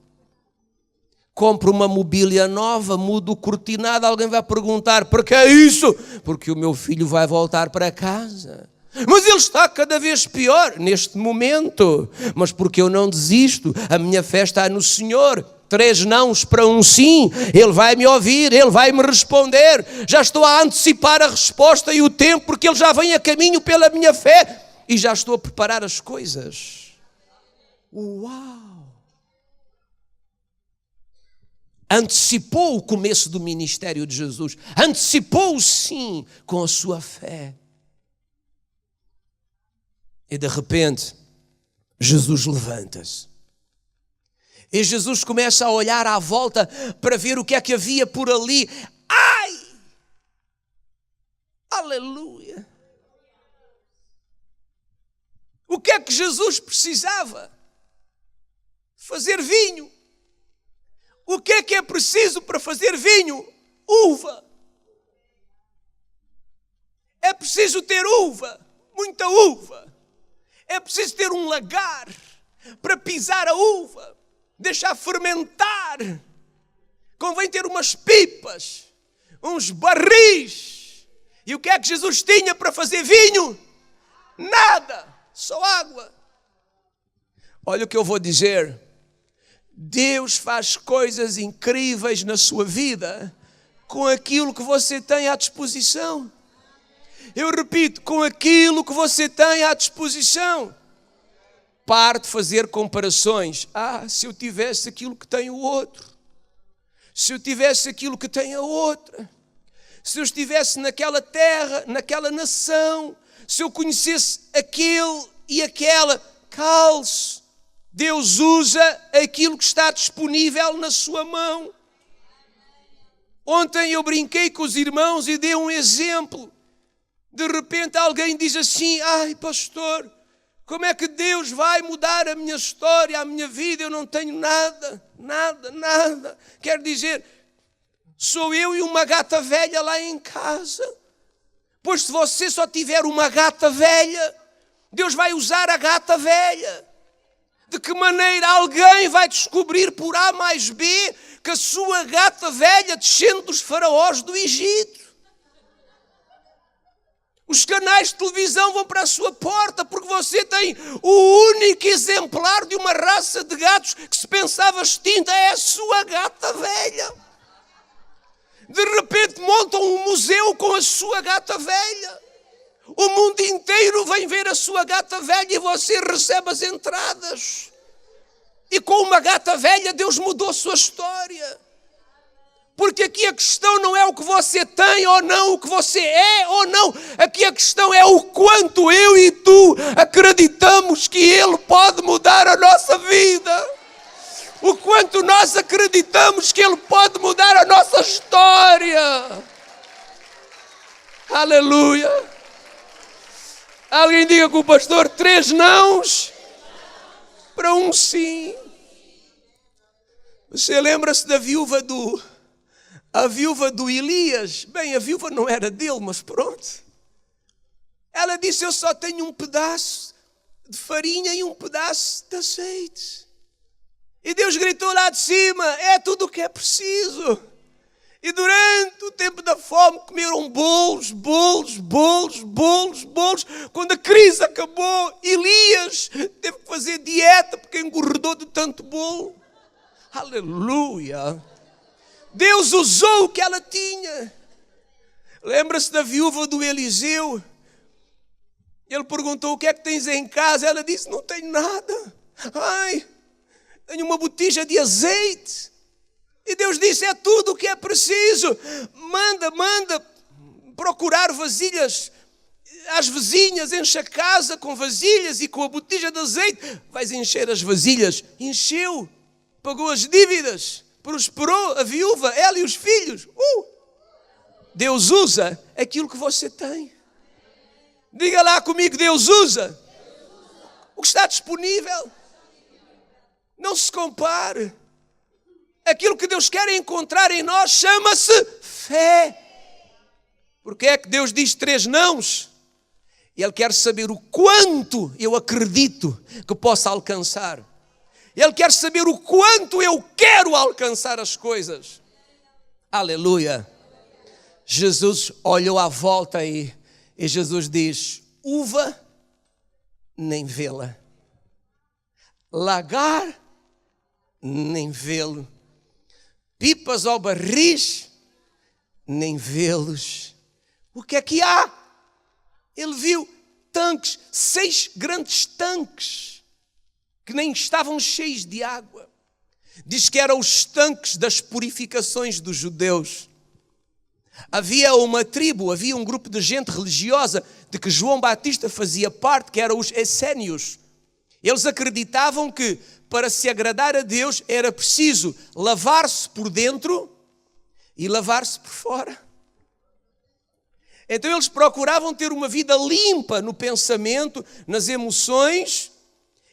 Compre uma mobília nova, mude o cortinado. Alguém vai perguntar: por que isso? Porque o meu filho vai voltar para casa. Mas ele está cada vez pior neste momento. Mas porque eu não desisto, a minha fé está no Senhor. 3 nãos para um sim. Ele vai me ouvir, Ele vai me responder. Já estou a antecipar a resposta e o tempo, porque Ele já vem a caminho pela minha fé. E já estou a preparar as coisas. Uau! Antecipou o começo do ministério de Jesus. Antecipou o sim com a sua fé. E de repente, Jesus levanta-se. E Jesus começa a olhar à volta para ver o que é que havia por ali. Ai! Aleluia! O que é que Jesus precisava? Fazer vinho. O que é preciso para fazer vinho? Uva. É preciso ter uva, muita uva. É preciso ter um lagar para pisar a uva, deixar fermentar. Convém ter umas pipas, uns barris. E o que é que Jesus tinha para fazer vinho? Nada, só água. Olha o que eu vou dizer. Deus faz coisas incríveis na sua vida com aquilo que você tem à disposição. Eu repito, com aquilo que você tem à disposição. Pare de fazer comparações. Se eu tivesse aquilo que tem o outro. Se eu tivesse aquilo que tem a outra. Se eu estivesse naquela terra, naquela nação. Se eu conhecesse aquele e aquela. Calce. Deus usa aquilo que está disponível na sua mão. Ontem eu brinquei com os irmãos e dei um exemplo. De repente alguém diz assim: ai pastor, Como é que Deus vai mudar a minha história, a minha vida? Eu não tenho nada, nada, nada. Quer dizer, sou eu e uma gata velha lá em casa. Pois se você só tiver uma gata velha, Deus vai usar a gata velha. De que maneira alguém vai descobrir por A mais B que a sua gata velha descende dos faraós do Egito? Os canais de televisão vão para a sua porta porque você tem o único exemplar de uma raça de gatos que se pensava extinta, é a sua gata velha. De repente montam um museu com a sua gata velha. O mundo inteiro vem ver a sua gata velha e você recebe as entradas. E com uma gata velha Deus mudou a sua história. Porque aqui a questão não é o que você tem ou não, o que você é ou não. Aqui a questão é o quanto eu e tu acreditamos que Ele pode mudar a nossa vida. O quanto nós acreditamos que Ele pode mudar a nossa história. Aleluia. Alguém diga com o pastor 3 nãos para um sim. Você lembra-se da viúva do Elias? Bem, a viúva não era dele, mas pronto. Ela disse, eu só tenho um pedaço de farinha e um pedaço de azeite. E Deus gritou lá de cima, é tudo o que é preciso. E durante o tempo da fome comeram bolos. Quando a crise acabou, Elias teve que fazer dieta porque engordou de tanto bolo. Aleluia. Deus usou o que ela tinha. Lembra-se da viúva do Eliseu? Ele perguntou, o que é que tens em casa? Ela disse, não tenho nada. Ai, tenho uma botija de azeite. E Deus disse, é tudo o que é preciso. Manda procurar vasilhas às vizinhas, enche a casa com vasilhas e com a botija de azeite. Vais encher as vasilhas. Encheu, pagou as dívidas, prosperou a viúva, ela e os filhos. Deus usa aquilo que você tem. Diga lá comigo, Deus usa o que está disponível. Não se compare. Aquilo que Deus quer encontrar em nós chama-se fé. Porque é que Deus diz 3 nãos? Ele quer saber o quanto eu acredito que possa alcançar. Ele quer saber o quanto eu quero alcançar as coisas. Aleluia. Jesus olhou à volta e Jesus diz, uva, nem vê-la. Lagar, nem vê-lo. Pipas ou barris, nem vê-los. O que é que há? Ele viu tanques, 6 grandes tanques, que nem estavam cheios de água. Diz que eram os tanques das purificações dos judeus. Havia uma tribo, havia um grupo de gente religiosa de que João Batista fazia parte, que eram os essênios. Eles acreditavam que para se agradar a Deus era preciso lavar-se por dentro e lavar-se por fora. Então eles procuravam ter uma vida limpa no pensamento, nas emoções,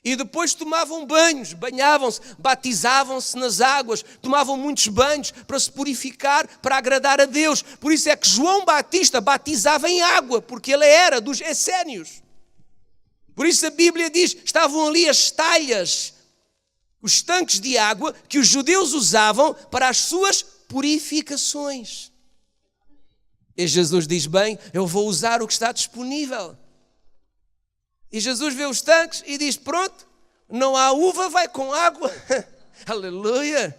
e depois tomavam banhos, banhavam-se, batizavam-se nas águas, tomavam muitos banhos para se purificar, para agradar a Deus. Por isso é que João Batista batizava em água, porque ele era dos essênios. Por isso a Bíblia diz, estavam ali as talhas, os tanques de água que os judeus usavam para as suas purificações. E Jesus diz, bem, eu vou usar o que está disponível. E Jesus vê os tanques e diz, pronto, não há uva, vai com água. Aleluia.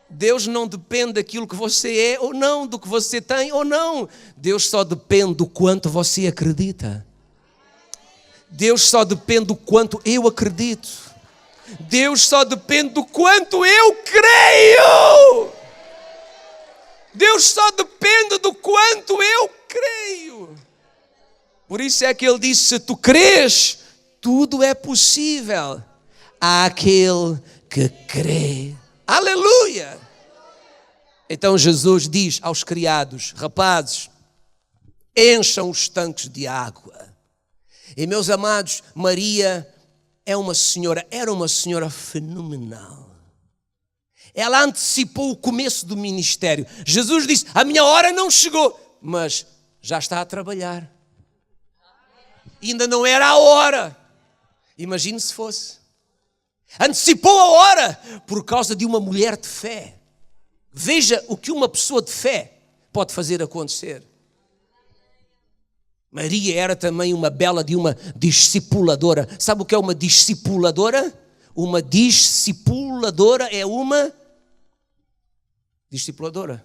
Deus não depende daquilo que você é ou não, do que você tem ou não. Deus só depende do quanto você acredita. Deus só depende do quanto eu acredito. Deus só depende do quanto eu creio. Deus só depende do quanto eu creio. Por isso é que ele disse, se tu crês, tudo é possível àquele que crê. Aleluia! Então Jesus diz aos criados, rapazes, encham os tanques de água. E meus amados, Maria era uma senhora fenomenal. Ela antecipou o começo do ministério. Jesus disse, a minha hora não chegou, mas já está a trabalhar. Ainda não era a hora. Imagine se fosse. Antecipou a hora por causa de uma mulher de fé. Veja o que uma pessoa de fé pode fazer acontecer. Maria era também uma bela de uma discipuladora. Sabe o que é uma discipuladora? Uma discipuladora é uma discipuladora.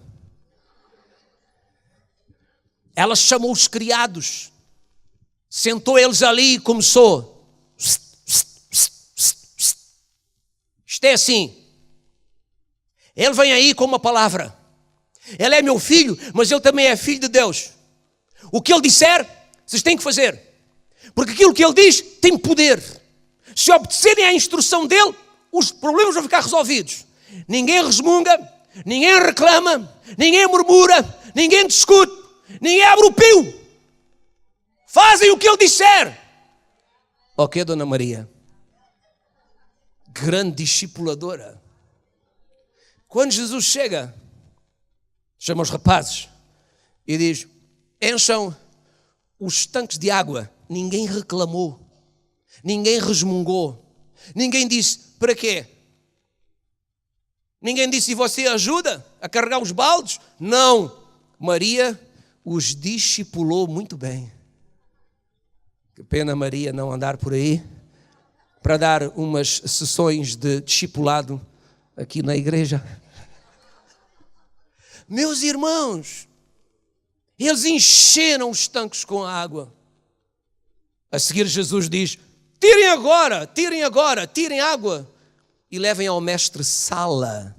Ela chamou os criados, sentou eles ali e começou. Isto é assim. Ele vem aí com uma palavra. Ele é meu filho, mas ele também é filho de Deus. O que ele disser, vocês têm que fazer. Porque aquilo que ele diz tem poder. Se obedecerem à instrução dele, os problemas vão ficar resolvidos. Ninguém resmunga, ninguém reclama, ninguém murmura, ninguém discute, ninguém abre o pio. Fazem o que ele disser. Ok, Dona Maria? Grande discipuladora. Quando Jesus chega, chama os rapazes e diz, encham os tanques de água. Ninguém reclamou, ninguém resmungou, ninguém disse, para quê? Ninguém disse, e você ajuda a carregar os baldes? Não, Maria os discipulou muito bem. Que pena Maria não andar por aí para dar umas sessões de discipulado aqui na igreja. Meus irmãos, eles encheram os tanques com água. A seguir Jesus diz, tirem agora, tirem água e levem ao mestre-sala.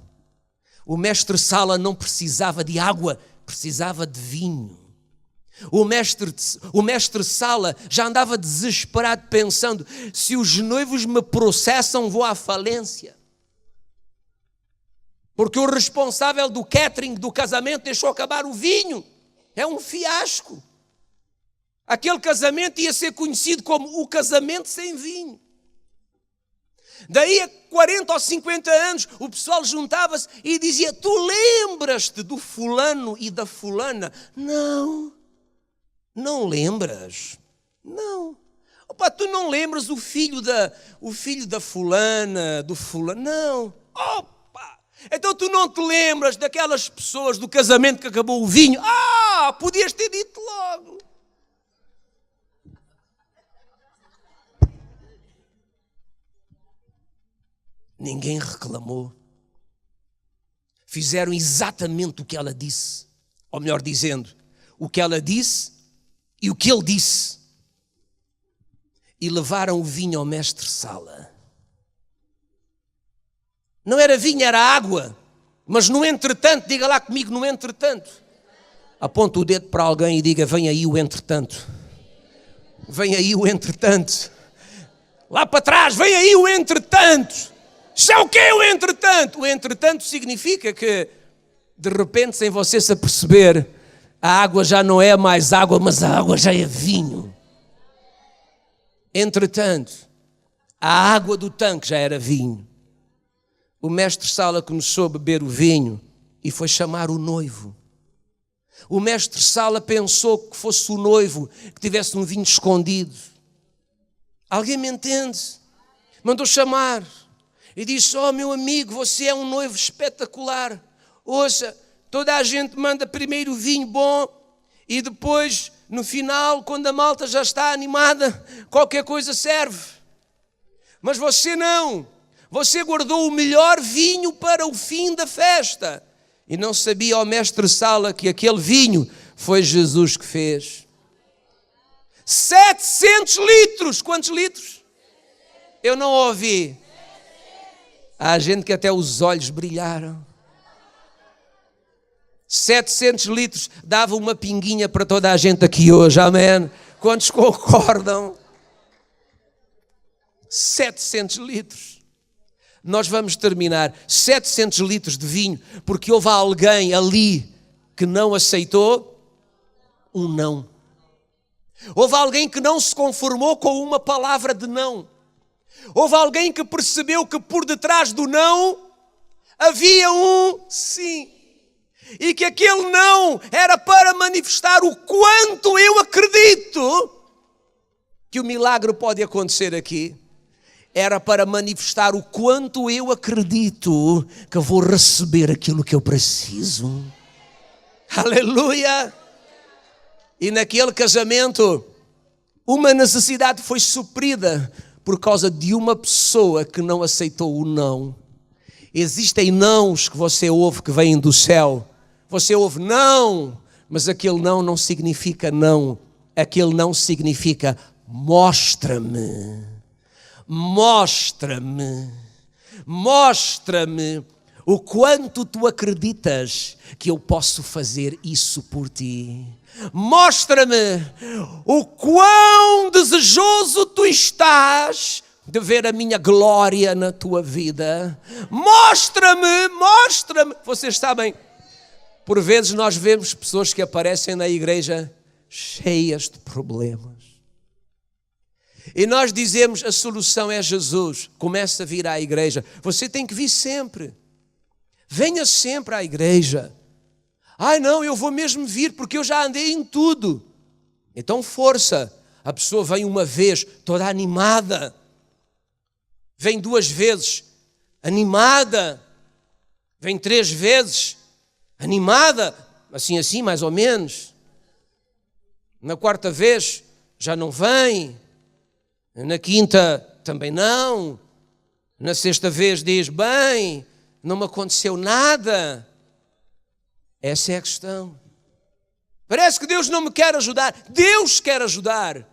O mestre-sala não precisava de água, precisava de vinho. O mestre-sala já andava desesperado pensando, se os noivos me processam, vou à falência. Porque o responsável do catering do casamento deixou acabar o vinho. É um fiasco. Aquele casamento ia ser conhecido como o casamento sem vinho. Daí a 40 ou 50 anos, o pessoal juntava-se e dizia, tu lembras-te do fulano e da fulana? Não lembras? Não. Opa, tu não lembras o filho da fulana, do fulano? Não. Opa, então tu não te lembras daquelas pessoas do casamento que acabou o vinho? Podias ter dito logo. Ninguém reclamou. Fizeram exatamente o que ela disse. Ou melhor dizendo, o que ela disse e o que ele disse. E levaram o vinho ao mestre-sala. Não era vinho, era água. Mas no entretanto, diga lá comigo, no entretanto. Aponta o dedo para alguém e diga, vem aí o entretanto. Vem aí o entretanto. Lá para trás, vem aí o entretanto. Isso é o que é o entretanto? O entretanto significa que, de repente, sem você se aperceber, a água já não é mais água, mas a água já é vinho. Entretanto, a água do tanque já era vinho. O mestre-sala começou a beber o vinho e foi chamar o noivo. O mestre-sala pensou que fosse o noivo que tivesse um vinho escondido. Alguém me entende? Mandou chamar. E disse, meu amigo, você é um noivo espetacular. Ouça, toda a gente manda primeiro o vinho bom e depois, no final, quando a malta já está animada, qualquer coisa serve. Mas você não. Você guardou o melhor vinho para o fim da festa. E não sabia ao mestre-sala que aquele vinho foi Jesus que fez. 700 litros. Quantos litros? Eu não ouvi. Há gente que até os olhos brilharam. 700 litros, dava uma pinguinha para toda a gente aqui hoje, amém? Quantos concordam? 700 litros. Nós vamos terminar 700 litros de vinho, porque houve alguém ali que não aceitou um não. Houve alguém que não se conformou com uma palavra de não. Houve alguém que percebeu que por detrás do não havia um sim. E que aquele não era para manifestar o quanto eu acredito que o milagre pode acontecer aqui. Era para manifestar o quanto eu acredito que eu vou receber aquilo que eu preciso. Aleluia! E naquele casamento, uma necessidade foi suprida por causa de uma pessoa que não aceitou o não. Existem nãos que você ouve que vêm do céu. Você ouve não, mas aquele não significa não. Aquele não significa mostra-me. Mostra-me. Mostra-me o quanto tu acreditas que eu posso fazer isso por ti. Mostra-me o quão desejoso tu estás de ver a minha glória na tua vida. Mostra-me, mostra-me. Vocês sabem, por vezes nós vemos pessoas que aparecem na igreja cheias de problemas. E nós dizemos, a solução é Jesus. Começa a vir à igreja. Você tem que vir sempre. Venha sempre à igreja. Ai não, eu vou mesmo vir porque eu já andei em tudo. Então força. A pessoa vem uma vez toda animada. Vem 2 vezes animada. Vem 3 vezes animada. Assim mais ou menos. Na 4ª vez já não vem. Na 5ª também não. Na 6ª vez diz, bem, não me aconteceu nada. Essa é a questão. Parece que Deus não me quer ajudar. Deus quer ajudar.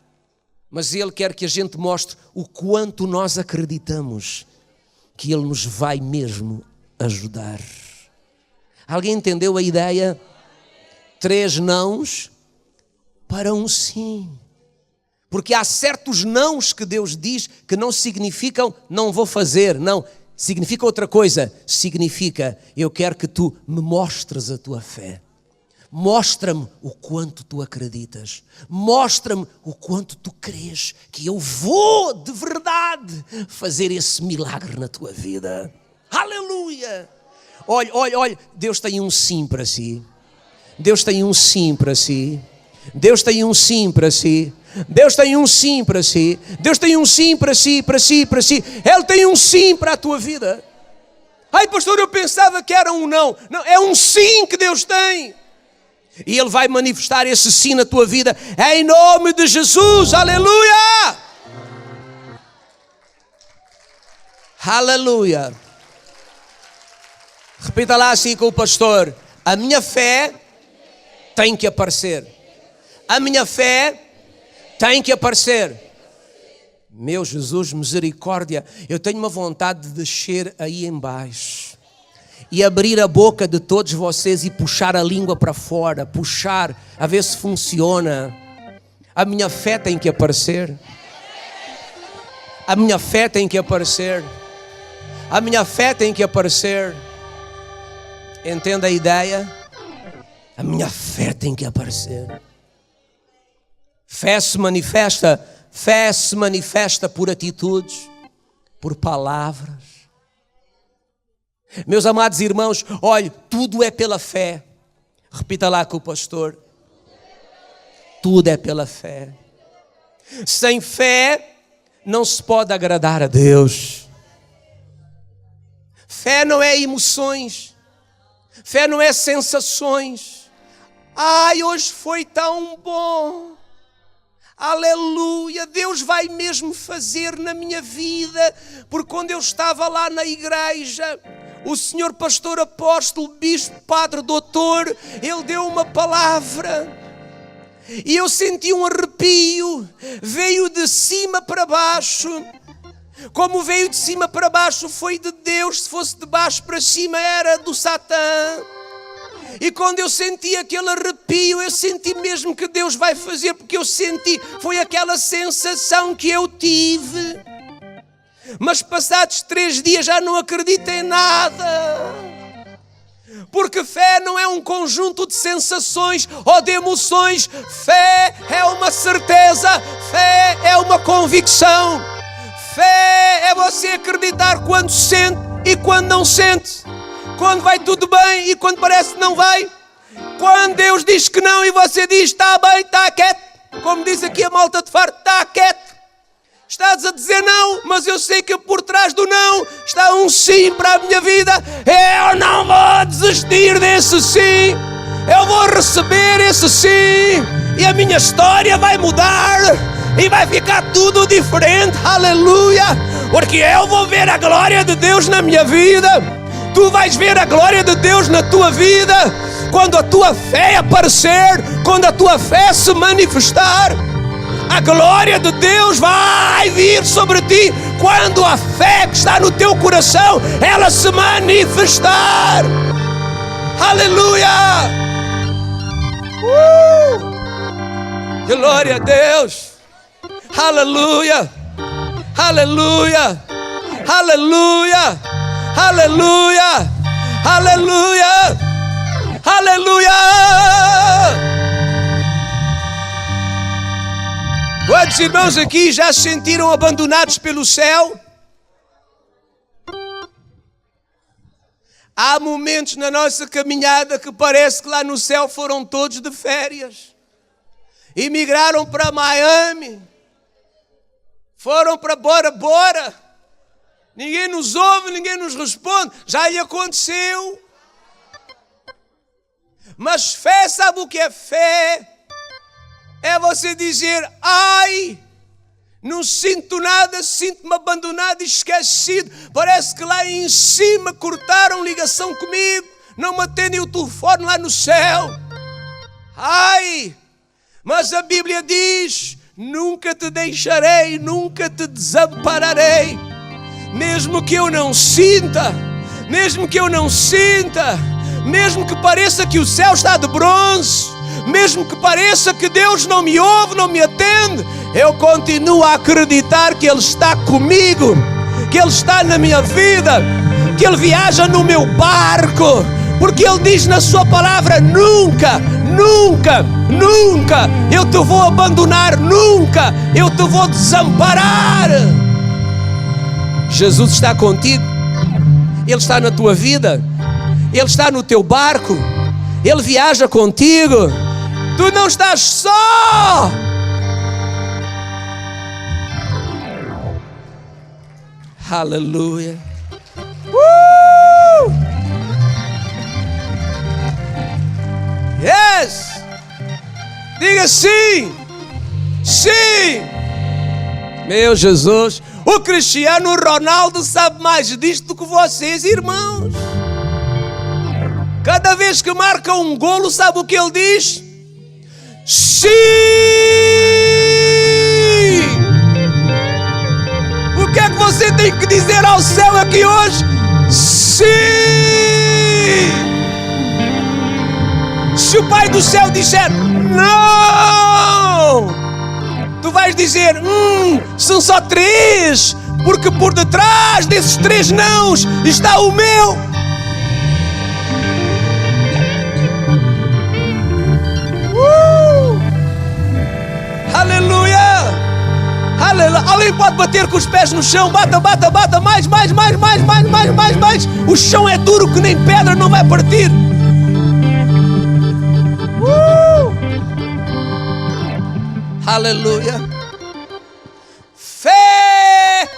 Mas Ele quer que a gente mostre o quanto nós acreditamos que Ele nos vai mesmo ajudar. Alguém entendeu a ideia? 3 nãos para um sim. Porque há certos nãos que Deus diz que não significam não vou fazer, não. Significa outra coisa. Significa eu quero que tu me mostres a tua fé. Mostra-me o quanto tu acreditas. Mostra-me o quanto tu crês que eu vou de verdade fazer esse milagre na tua vida. Aleluia! Olha, Deus tem um sim para si. Deus tem um sim para si. Deus tem um sim para si. Deus tem um sim para si. Deus tem um sim para si, para si, para si. Ele tem um sim para a tua vida. Ai, pastor, eu pensava que era um não. Não, é um sim que Deus tem. E Ele vai manifestar esse sim na tua vida. Em nome de Jesus. Aleluia! Aleluia! Repita lá assim com o pastor. A minha fé tem que aparecer. A minha fé tem que aparecer. Meu Jesus, misericórdia. Eu tenho uma vontade de descer aí embaixo e abrir a boca de todos vocês e puxar a língua para fora. Puxar, a ver se funciona. A minha fé tem que aparecer. A minha fé tem que aparecer. A minha fé tem que aparecer. Entenda a ideia? A minha fé tem que aparecer. Fé se manifesta por atitudes, por palavras. Meus amados irmãos, olhe, tudo é pela fé. Repita lá com o pastor. Tudo é pela fé. Sem fé não se pode agradar a Deus. Fé não é emoções. Fé não é sensações. Ai, hoje foi tão bom. Aleluia, Deus vai mesmo fazer na minha vida. Porque quando eu estava lá na igreja, o senhor pastor, apóstolo, bispo, padre, doutor, ele deu uma palavra e eu senti um arrepio. Veio de cima para baixo. Como veio de cima para baixo foi de Deus, se fosse de baixo para cima era do Satã. E quando eu senti aquele arrepio, eu senti mesmo que Deus vai fazer, porque eu senti, foi aquela sensação que eu tive. Mas passados 3 dias já não acredito em nada. Porque fé não é um conjunto de sensações ou de emoções. Fé é uma certeza, fé é uma convicção. Fé é você acreditar quando sente e quando não sente. Quando vai tudo bem e quando parece que não vai. Quando Deus diz que não e você diz está bem, está quieto. Como diz aqui a malta de Faro, está quieto. Estás a dizer não, mas eu sei que por trás do não está um sim para a minha vida. Eu não vou desistir desse sim. Eu vou receber esse sim. E a minha história vai mudar. E vai ficar tudo diferente. Aleluia. Porque eu vou ver a glória de Deus na minha vida. Tu vais ver a glória de Deus na tua vida. Quando a tua fé aparecer. Quando a tua fé se manifestar. A glória de Deus vai vir sobre ti quando a fé que está no teu coração, ela se manifestar. Aleluia! Glória a Deus! Aleluia! Aleluia! Aleluia! Aleluia! Aleluia! Aleluia! Quantos irmãos aqui já se sentiram abandonados pelo céu? Há momentos na nossa caminhada que parece que lá no céu foram todos de férias. Emigraram para Miami. Foram para Bora Bora. Ninguém nos ouve, ninguém nos responde. Já lhe aconteceu. Mas fé, sabe o que é fé? É você dizer, ai, não sinto nada, sinto-me abandonado e esquecido. Parece que lá em cima cortaram ligação comigo, não me atendem o telefone lá no céu. Ai, mas a Bíblia diz, nunca te deixarei, nunca te desampararei. Mesmo que eu não sinta, mesmo que eu não sinta, mesmo que pareça que o céu está de bronze, mesmo que pareça que Deus não me ouve, não me atende, eu continuo a acreditar que Ele está comigo, que Ele está na minha vida, que Ele viaja no meu barco, porque Ele diz na sua palavra, nunca, nunca, nunca eu te vou abandonar, nunca eu te vou desamparar. Jesus está contigo, Ele está na tua vida, Ele está no teu barco, Ele viaja contigo. Tu não estás só. Aleluia. Yes. Diga sim. Sim. Meu Jesus. O Cristiano Ronaldo sabe mais disto do que vocês, irmãos. Cada vez que marca um golo, sabe o que ele diz? Sim! O que é que você tem que dizer ao céu aqui hoje? Sim! Se o Pai do céu disser não, tu vais dizer, são só 3, porque por detrás desses 3 nãos está o meu. Aleluia! Aleluia! Alguém pode bater com os pés no chão? Bata, bata, bata, mais. O chão é duro que nem pedra, não vai partir. Aleluia! Fé!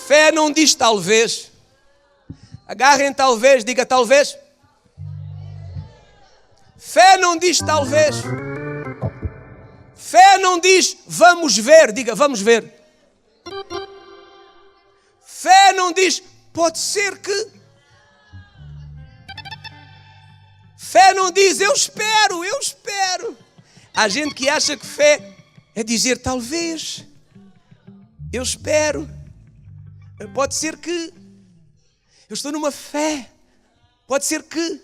Fé não diz talvez. Agarrem talvez, diga talvez. Fé não diz talvez. Fé não diz vamos ver, diga vamos ver. Fé não diz pode ser que. Fé não diz eu espero. Há gente que acha que fé é dizer talvez, eu espero, pode ser que, eu estou numa fé, pode ser que,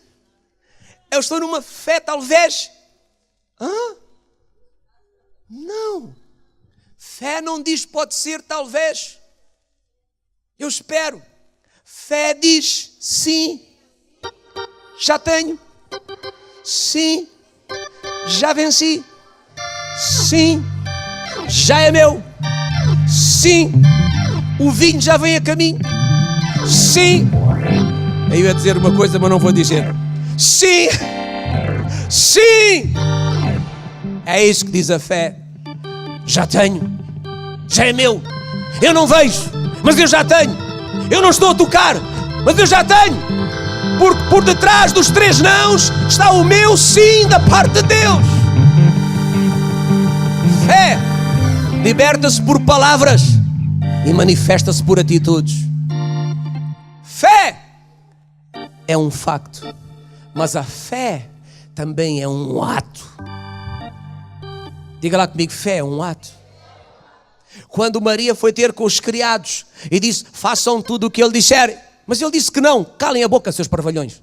eu estou numa fé talvez. Não, fé não diz pode ser talvez, eu espero. Fé diz sim. Já tenho. Sim. Já venci. Sim. Já é meu. Sim. O vinho já vem a caminho. Sim. Eu ia dizer uma coisa, mas não vou dizer. Sim. Sim. É isso que diz a fé. Já tenho. Já é meu. Eu não vejo, mas eu já tenho. Eu não estou a tocar, mas eu já tenho. Porque por detrás dos 3 nãos está o meu sim da parte de Deus. Fé liberta-se por palavras e manifesta-se por atitudes. Fé é um facto, mas a fé também é um ato. Diga lá comigo, fé é um ato. Quando Maria foi ter com os criados e disse, façam tudo o que ele disser, mas ele disse que não, calem a boca, seus parvalhões.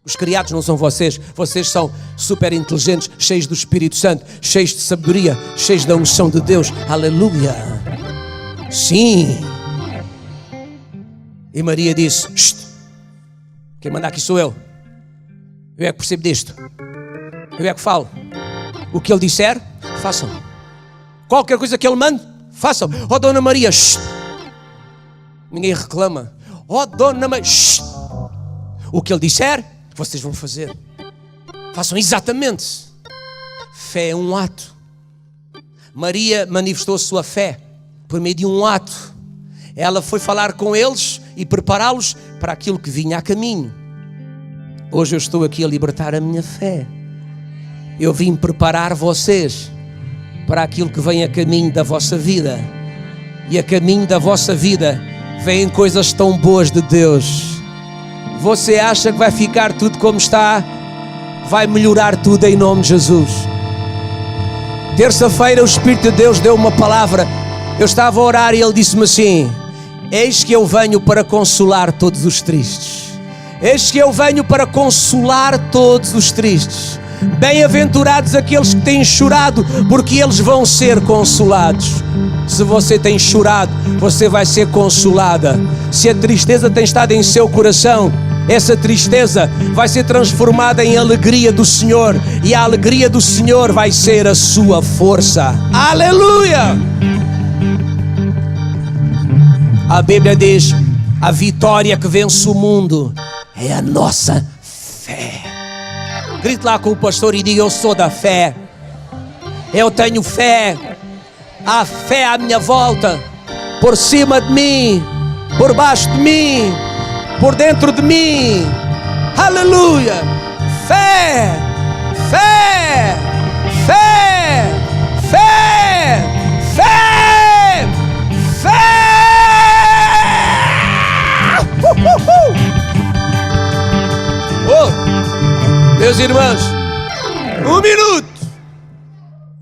Os criados não são vocês, vocês são super inteligentes, cheios do Espírito Santo, cheios de sabedoria, cheios da unção de Deus, aleluia. Sim. E Maria disse, quem manda aqui sou eu é que percebo disto, eu é que falo. O que ele disser, façam. Qualquer coisa que ele mande, façam. Oh, Dona Maria, ninguém reclama. Oh, Dona Maria, o que ele disser, vocês vão fazer. Façam exatamente. Fé é um ato. Maria manifestou a sua fé por meio de um ato. Ela foi falar com eles e prepará-los para aquilo que vinha a caminho. Hoje eu estou aqui a libertar a minha fé. Eu vim preparar vocês para aquilo que vem a caminho da vossa vida. E a caminho da vossa vida vêm coisas tão boas de Deus. Você acha que vai ficar tudo como está? Vai melhorar tudo em nome de Jesus. Terça-feira o Espírito de Deus deu uma palavra. Eu estava a orar e Ele disse-me assim: eis que eu venho para consolar todos os tristes. Eis que eu venho para consolar todos os tristes. Bem-aventurados aqueles que têm chorado, porque eles vão ser consolados. Se você tem chorado, você vai ser consolada. Se a tristeza tem estado em seu coração, essa tristeza vai ser transformada em alegria do Senhor, e a alegria do Senhor vai ser a sua força. Aleluia! A Bíblia diz: a vitória que vence o mundo é a nossa fé. Grite lá com o pastor e diga: eu sou da fé. Eu tenho fé. Há fé à minha volta, por cima de mim, por baixo de mim, por dentro de mim. Aleluia! Fé! Fé! Fé! Fé! Fé! Fé! Oh, meus irmãos, 1 minuto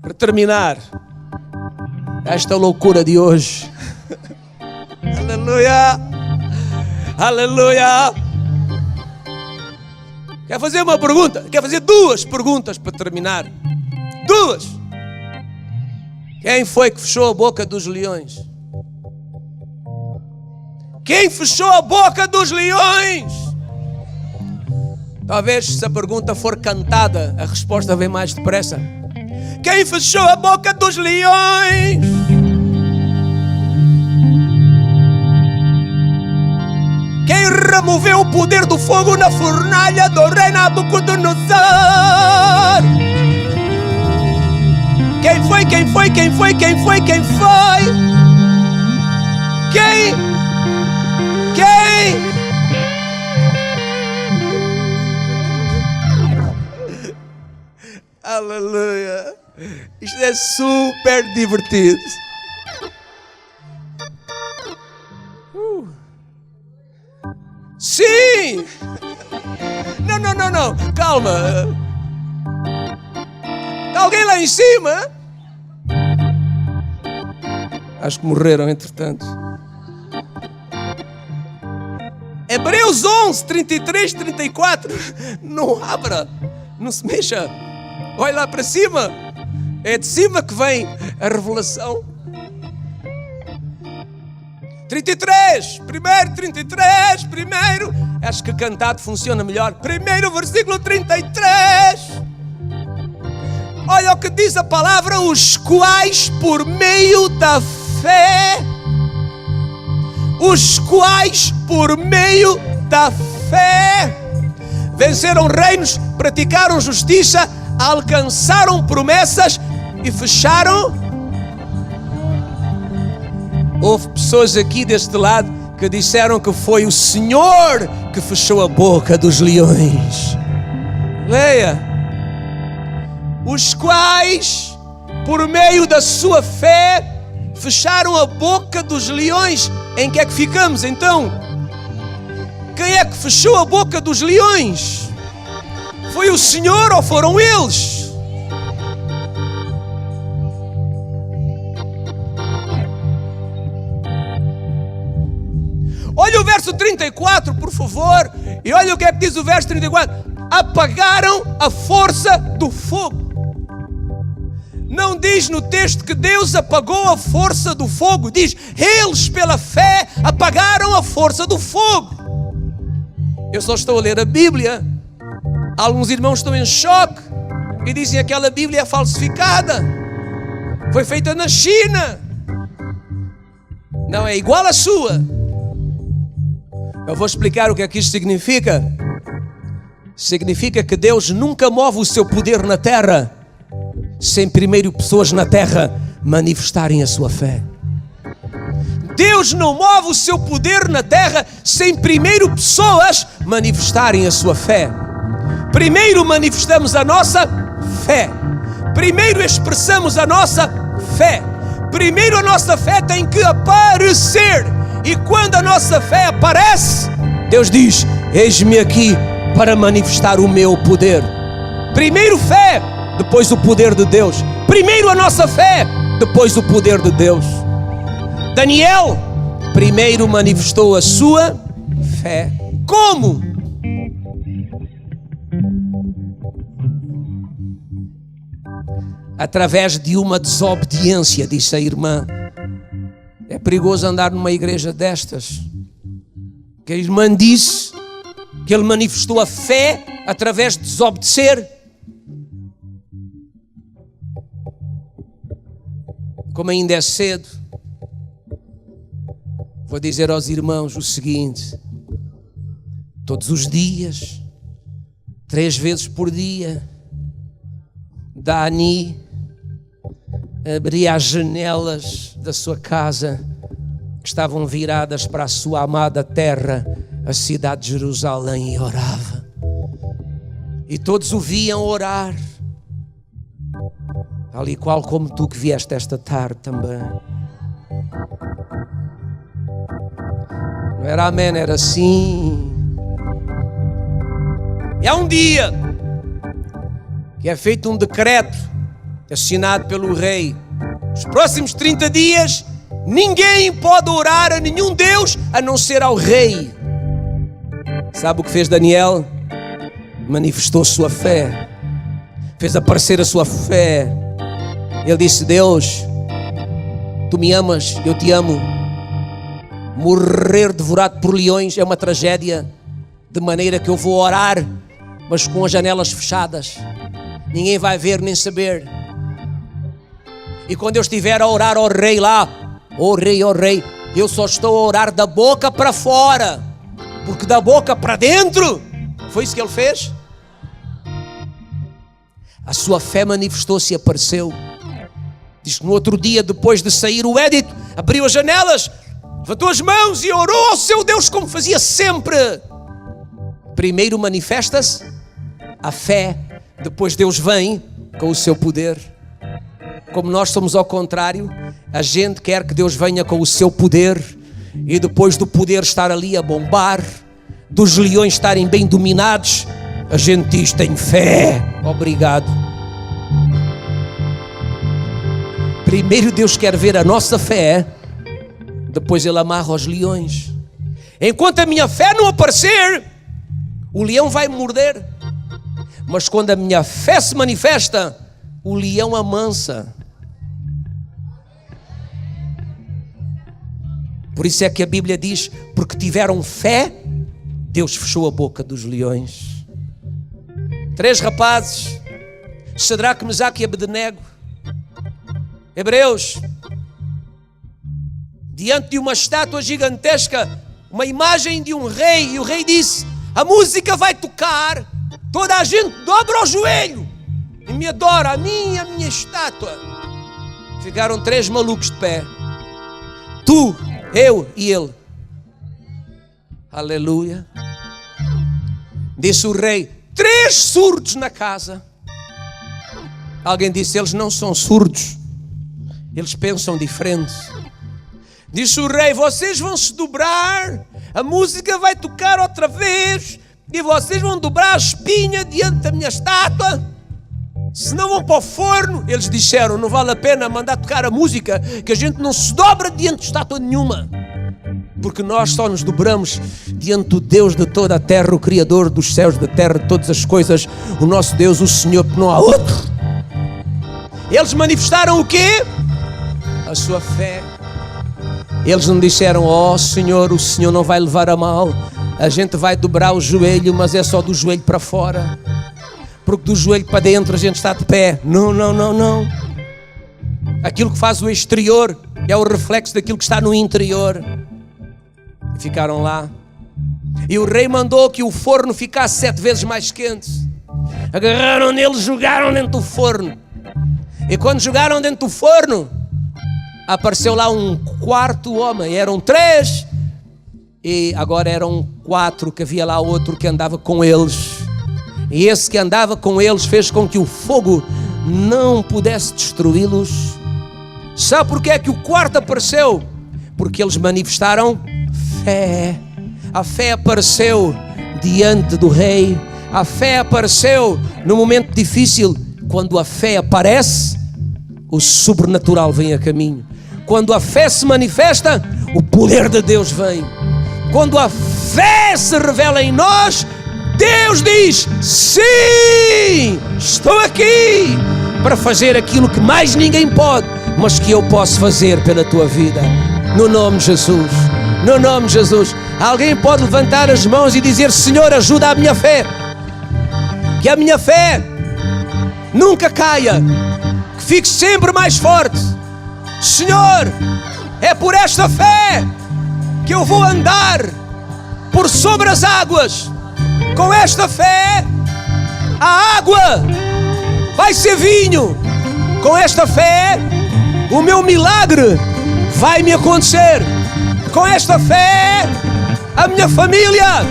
para terminar esta loucura de hoje. Aleluia! Aleluia! Quer fazer uma pergunta? Quer fazer 2 perguntas para terminar? 2. Quem foi que fechou a boca dos leões? Quem fechou a boca dos leões? Talvez se a pergunta for cantada, a resposta vem mais depressa. Quem fechou a boca dos leões? Quem removeu o poder do fogo na fornalha do rei Nabucodonosor? Quem foi? Quem foi? Quem foi? Quem foi? Quem foi? Quem? Quem? Aleluia! Isto é super divertido. Sim! Não. Calma. Está alguém lá em cima? Acho que morreram, entretanto. Hebreus 11, 33, 34. Não abra. Não se mexa. Olha lá para cima. É de cima que vem a revelação. 33, primeiro. Acho que cantado funciona melhor. Primeiro versículo 33. Olha o que diz a palavra: os quais por meio da fé, venceram reinos, praticaram justiça, alcançaram promessas e fecharam. Houve pessoas aqui deste lado que disseram que foi o Senhor que fechou a boca dos leões. Leia. Os quais, por meio da sua fé, fecharam a boca dos leões. Em que é que ficamos então? Quem é que fechou a boca dos leões? Foi o Senhor ou foram eles? Olha o verso 34, por favor. E olha o que é que diz o verso 34. Apagaram a força do fogo. Não diz no texto que Deus apagou a força do fogo. Diz, eles pela fé apagaram a força do fogo. Eu só estou a ler a Bíblia. Alguns irmãos estão em choque e dizem que aquela Bíblia é falsificada. Foi feita na China. Não é igual à sua. Eu vou explicar o que é que isto significa. Significa que Deus nunca move o seu poder na terra sem primeiro pessoas na terra manifestarem a sua fé. Deus não move o seu poder na terra sem primeiro pessoas manifestarem a sua fé. Primeiro manifestamos a nossa fé. Primeiro expressamos a nossa fé. Primeiro a nossa fé tem que aparecer. E quando a nossa fé aparece, Deus diz, eis-me aqui para manifestar o meu poder. Primeiro fé, depois o poder de Deus. Primeiro a nossa fé, depois o poder de Deus. Daniel primeiro manifestou a sua fé. Como? Através de uma desobediência, disse a irmã. É perigoso andar numa igreja destas. Que a irmã disse que ele manifestou a fé através de desobedecer. Como ainda é cedo, vou dizer aos irmãos o seguinte: todos os dias, 3 vezes por dia, Dani abria as janelas da sua casa, que estavam viradas para a sua amada terra, a cidade de Jerusalém, e orava. E todos o viam orar, tal e qual como tu que vieste esta tarde também. Não era amém, era assim. E há um dia que é feito um decreto assinado pelo rei. Os próximos 30 dias ninguém pode orar a nenhum Deus a não ser ao rei. Sabe o que fez Daniel? Manifestou a sua fé, fez aparecer a sua fé. Ele disse: Deus, tu me amas, eu te amo. Morrer devorado por leões é uma tragédia, de maneira que eu vou orar, mas com as janelas fechadas. Ninguém vai ver nem saber. E quando eu estiver a orar ao rei lá, ó rei, eu só estou a orar da boca para fora, porque da boca para dentro, foi isso que ele fez. A sua fé manifestou-se e apareceu. Diz que no outro dia, depois de sair o édito, abriu as janelas, levantou as mãos e orou ao seu Deus como fazia sempre. Primeiro manifesta-se a fé, depois Deus vem com o seu poder. Como nós somos ao contrário, a gente quer que Deus venha com o seu poder e depois do poder estar ali a bombar, dos leões estarem bem dominados, a gente diz: tem fé, obrigado. Primeiro Deus quer ver a nossa fé, depois Ele amarra os leões. Enquanto a minha fé não aparecer, o leão vai me morder. Mas quando a minha fé se manifesta, o leão amansa. Por isso é que a Bíblia diz, porque tiveram fé, Deus fechou a boca dos leões. 3 rapazes, Sadraque, Mesaque e Abednego, hebreus, diante de uma estátua gigantesca, uma imagem de um rei, e o rei disse: a música vai tocar, toda a gente dobra o joelho e me adora, a mim e a minha estátua. Ficaram 3 malucos de pé, tu, eu e ele. Aleluia. Disse o rei: 3 surdos na casa. Alguém disse: eles não são surdos, eles pensam diferente. Disse o rei: vocês vão se dobrar, a música vai tocar outra vez, e vocês vão dobrar a espinha diante da minha estátua, senão vão para o forno. Eles disseram: não vale a pena mandar tocar a música, que a gente não se dobra diante de estátua nenhuma, porque nós só nos dobramos diante do Deus de toda a terra, o Criador dos céus, da terra, de todas as coisas, o nosso Deus, o Senhor, porque não há outro. Eles manifestaram o quê? A sua fé. Eles não disseram: ó Senhor, o Senhor não vai levar a mal, a gente vai dobrar o joelho, mas é só do joelho para fora, porque do joelho para dentro a gente está de pé. Não, não, não, não. Aquilo que faz o exterior é o reflexo daquilo que está no interior. E ficaram lá. E o rei mandou que o forno ficasse 7 vezes mais quente. Agarraram nele, jogaram dentro do forno. E quando jogaram dentro do forno, apareceu lá um 4º homem. Eram 3 e agora eram 4, que havia lá outro que andava com eles. E esse que andava com eles fez com que o fogo não pudesse destruí-los. Sabe porque é que o 4º apareceu? Porque eles manifestaram fé. A fé apareceu diante do rei. A fé apareceu no momento difícil. Quando a fé aparece, o sobrenatural vem a caminho. Quando a fé se manifesta, o poder de Deus vem. Quando a fé se revela em nós, Deus diz: sim, estou aqui para fazer aquilo que mais ninguém pode, mas que eu posso fazer pela tua vida. No nome de Jesus. No nome de Jesus. Alguém pode levantar as mãos e dizer: Senhor, ajuda a minha fé. Que a minha fé nunca caia, que fique sempre mais forte. Senhor, é por esta fé que eu vou andar por sobre as águas. Com esta fé, a água vai ser vinho. Com esta fé, o meu milagre vai me acontecer. Com esta fé, a minha família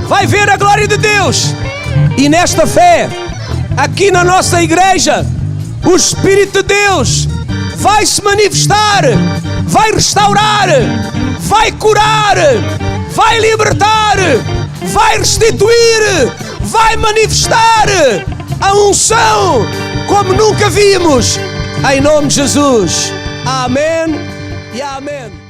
vai ver a glória de Deus. E nesta fé, aqui na nossa igreja, o Espírito de Deus vai se manifestar, vai restaurar, vai curar, vai libertar, vai restituir, vai manifestar a unção como nunca vimos, em nome de Jesus. Amém e amém.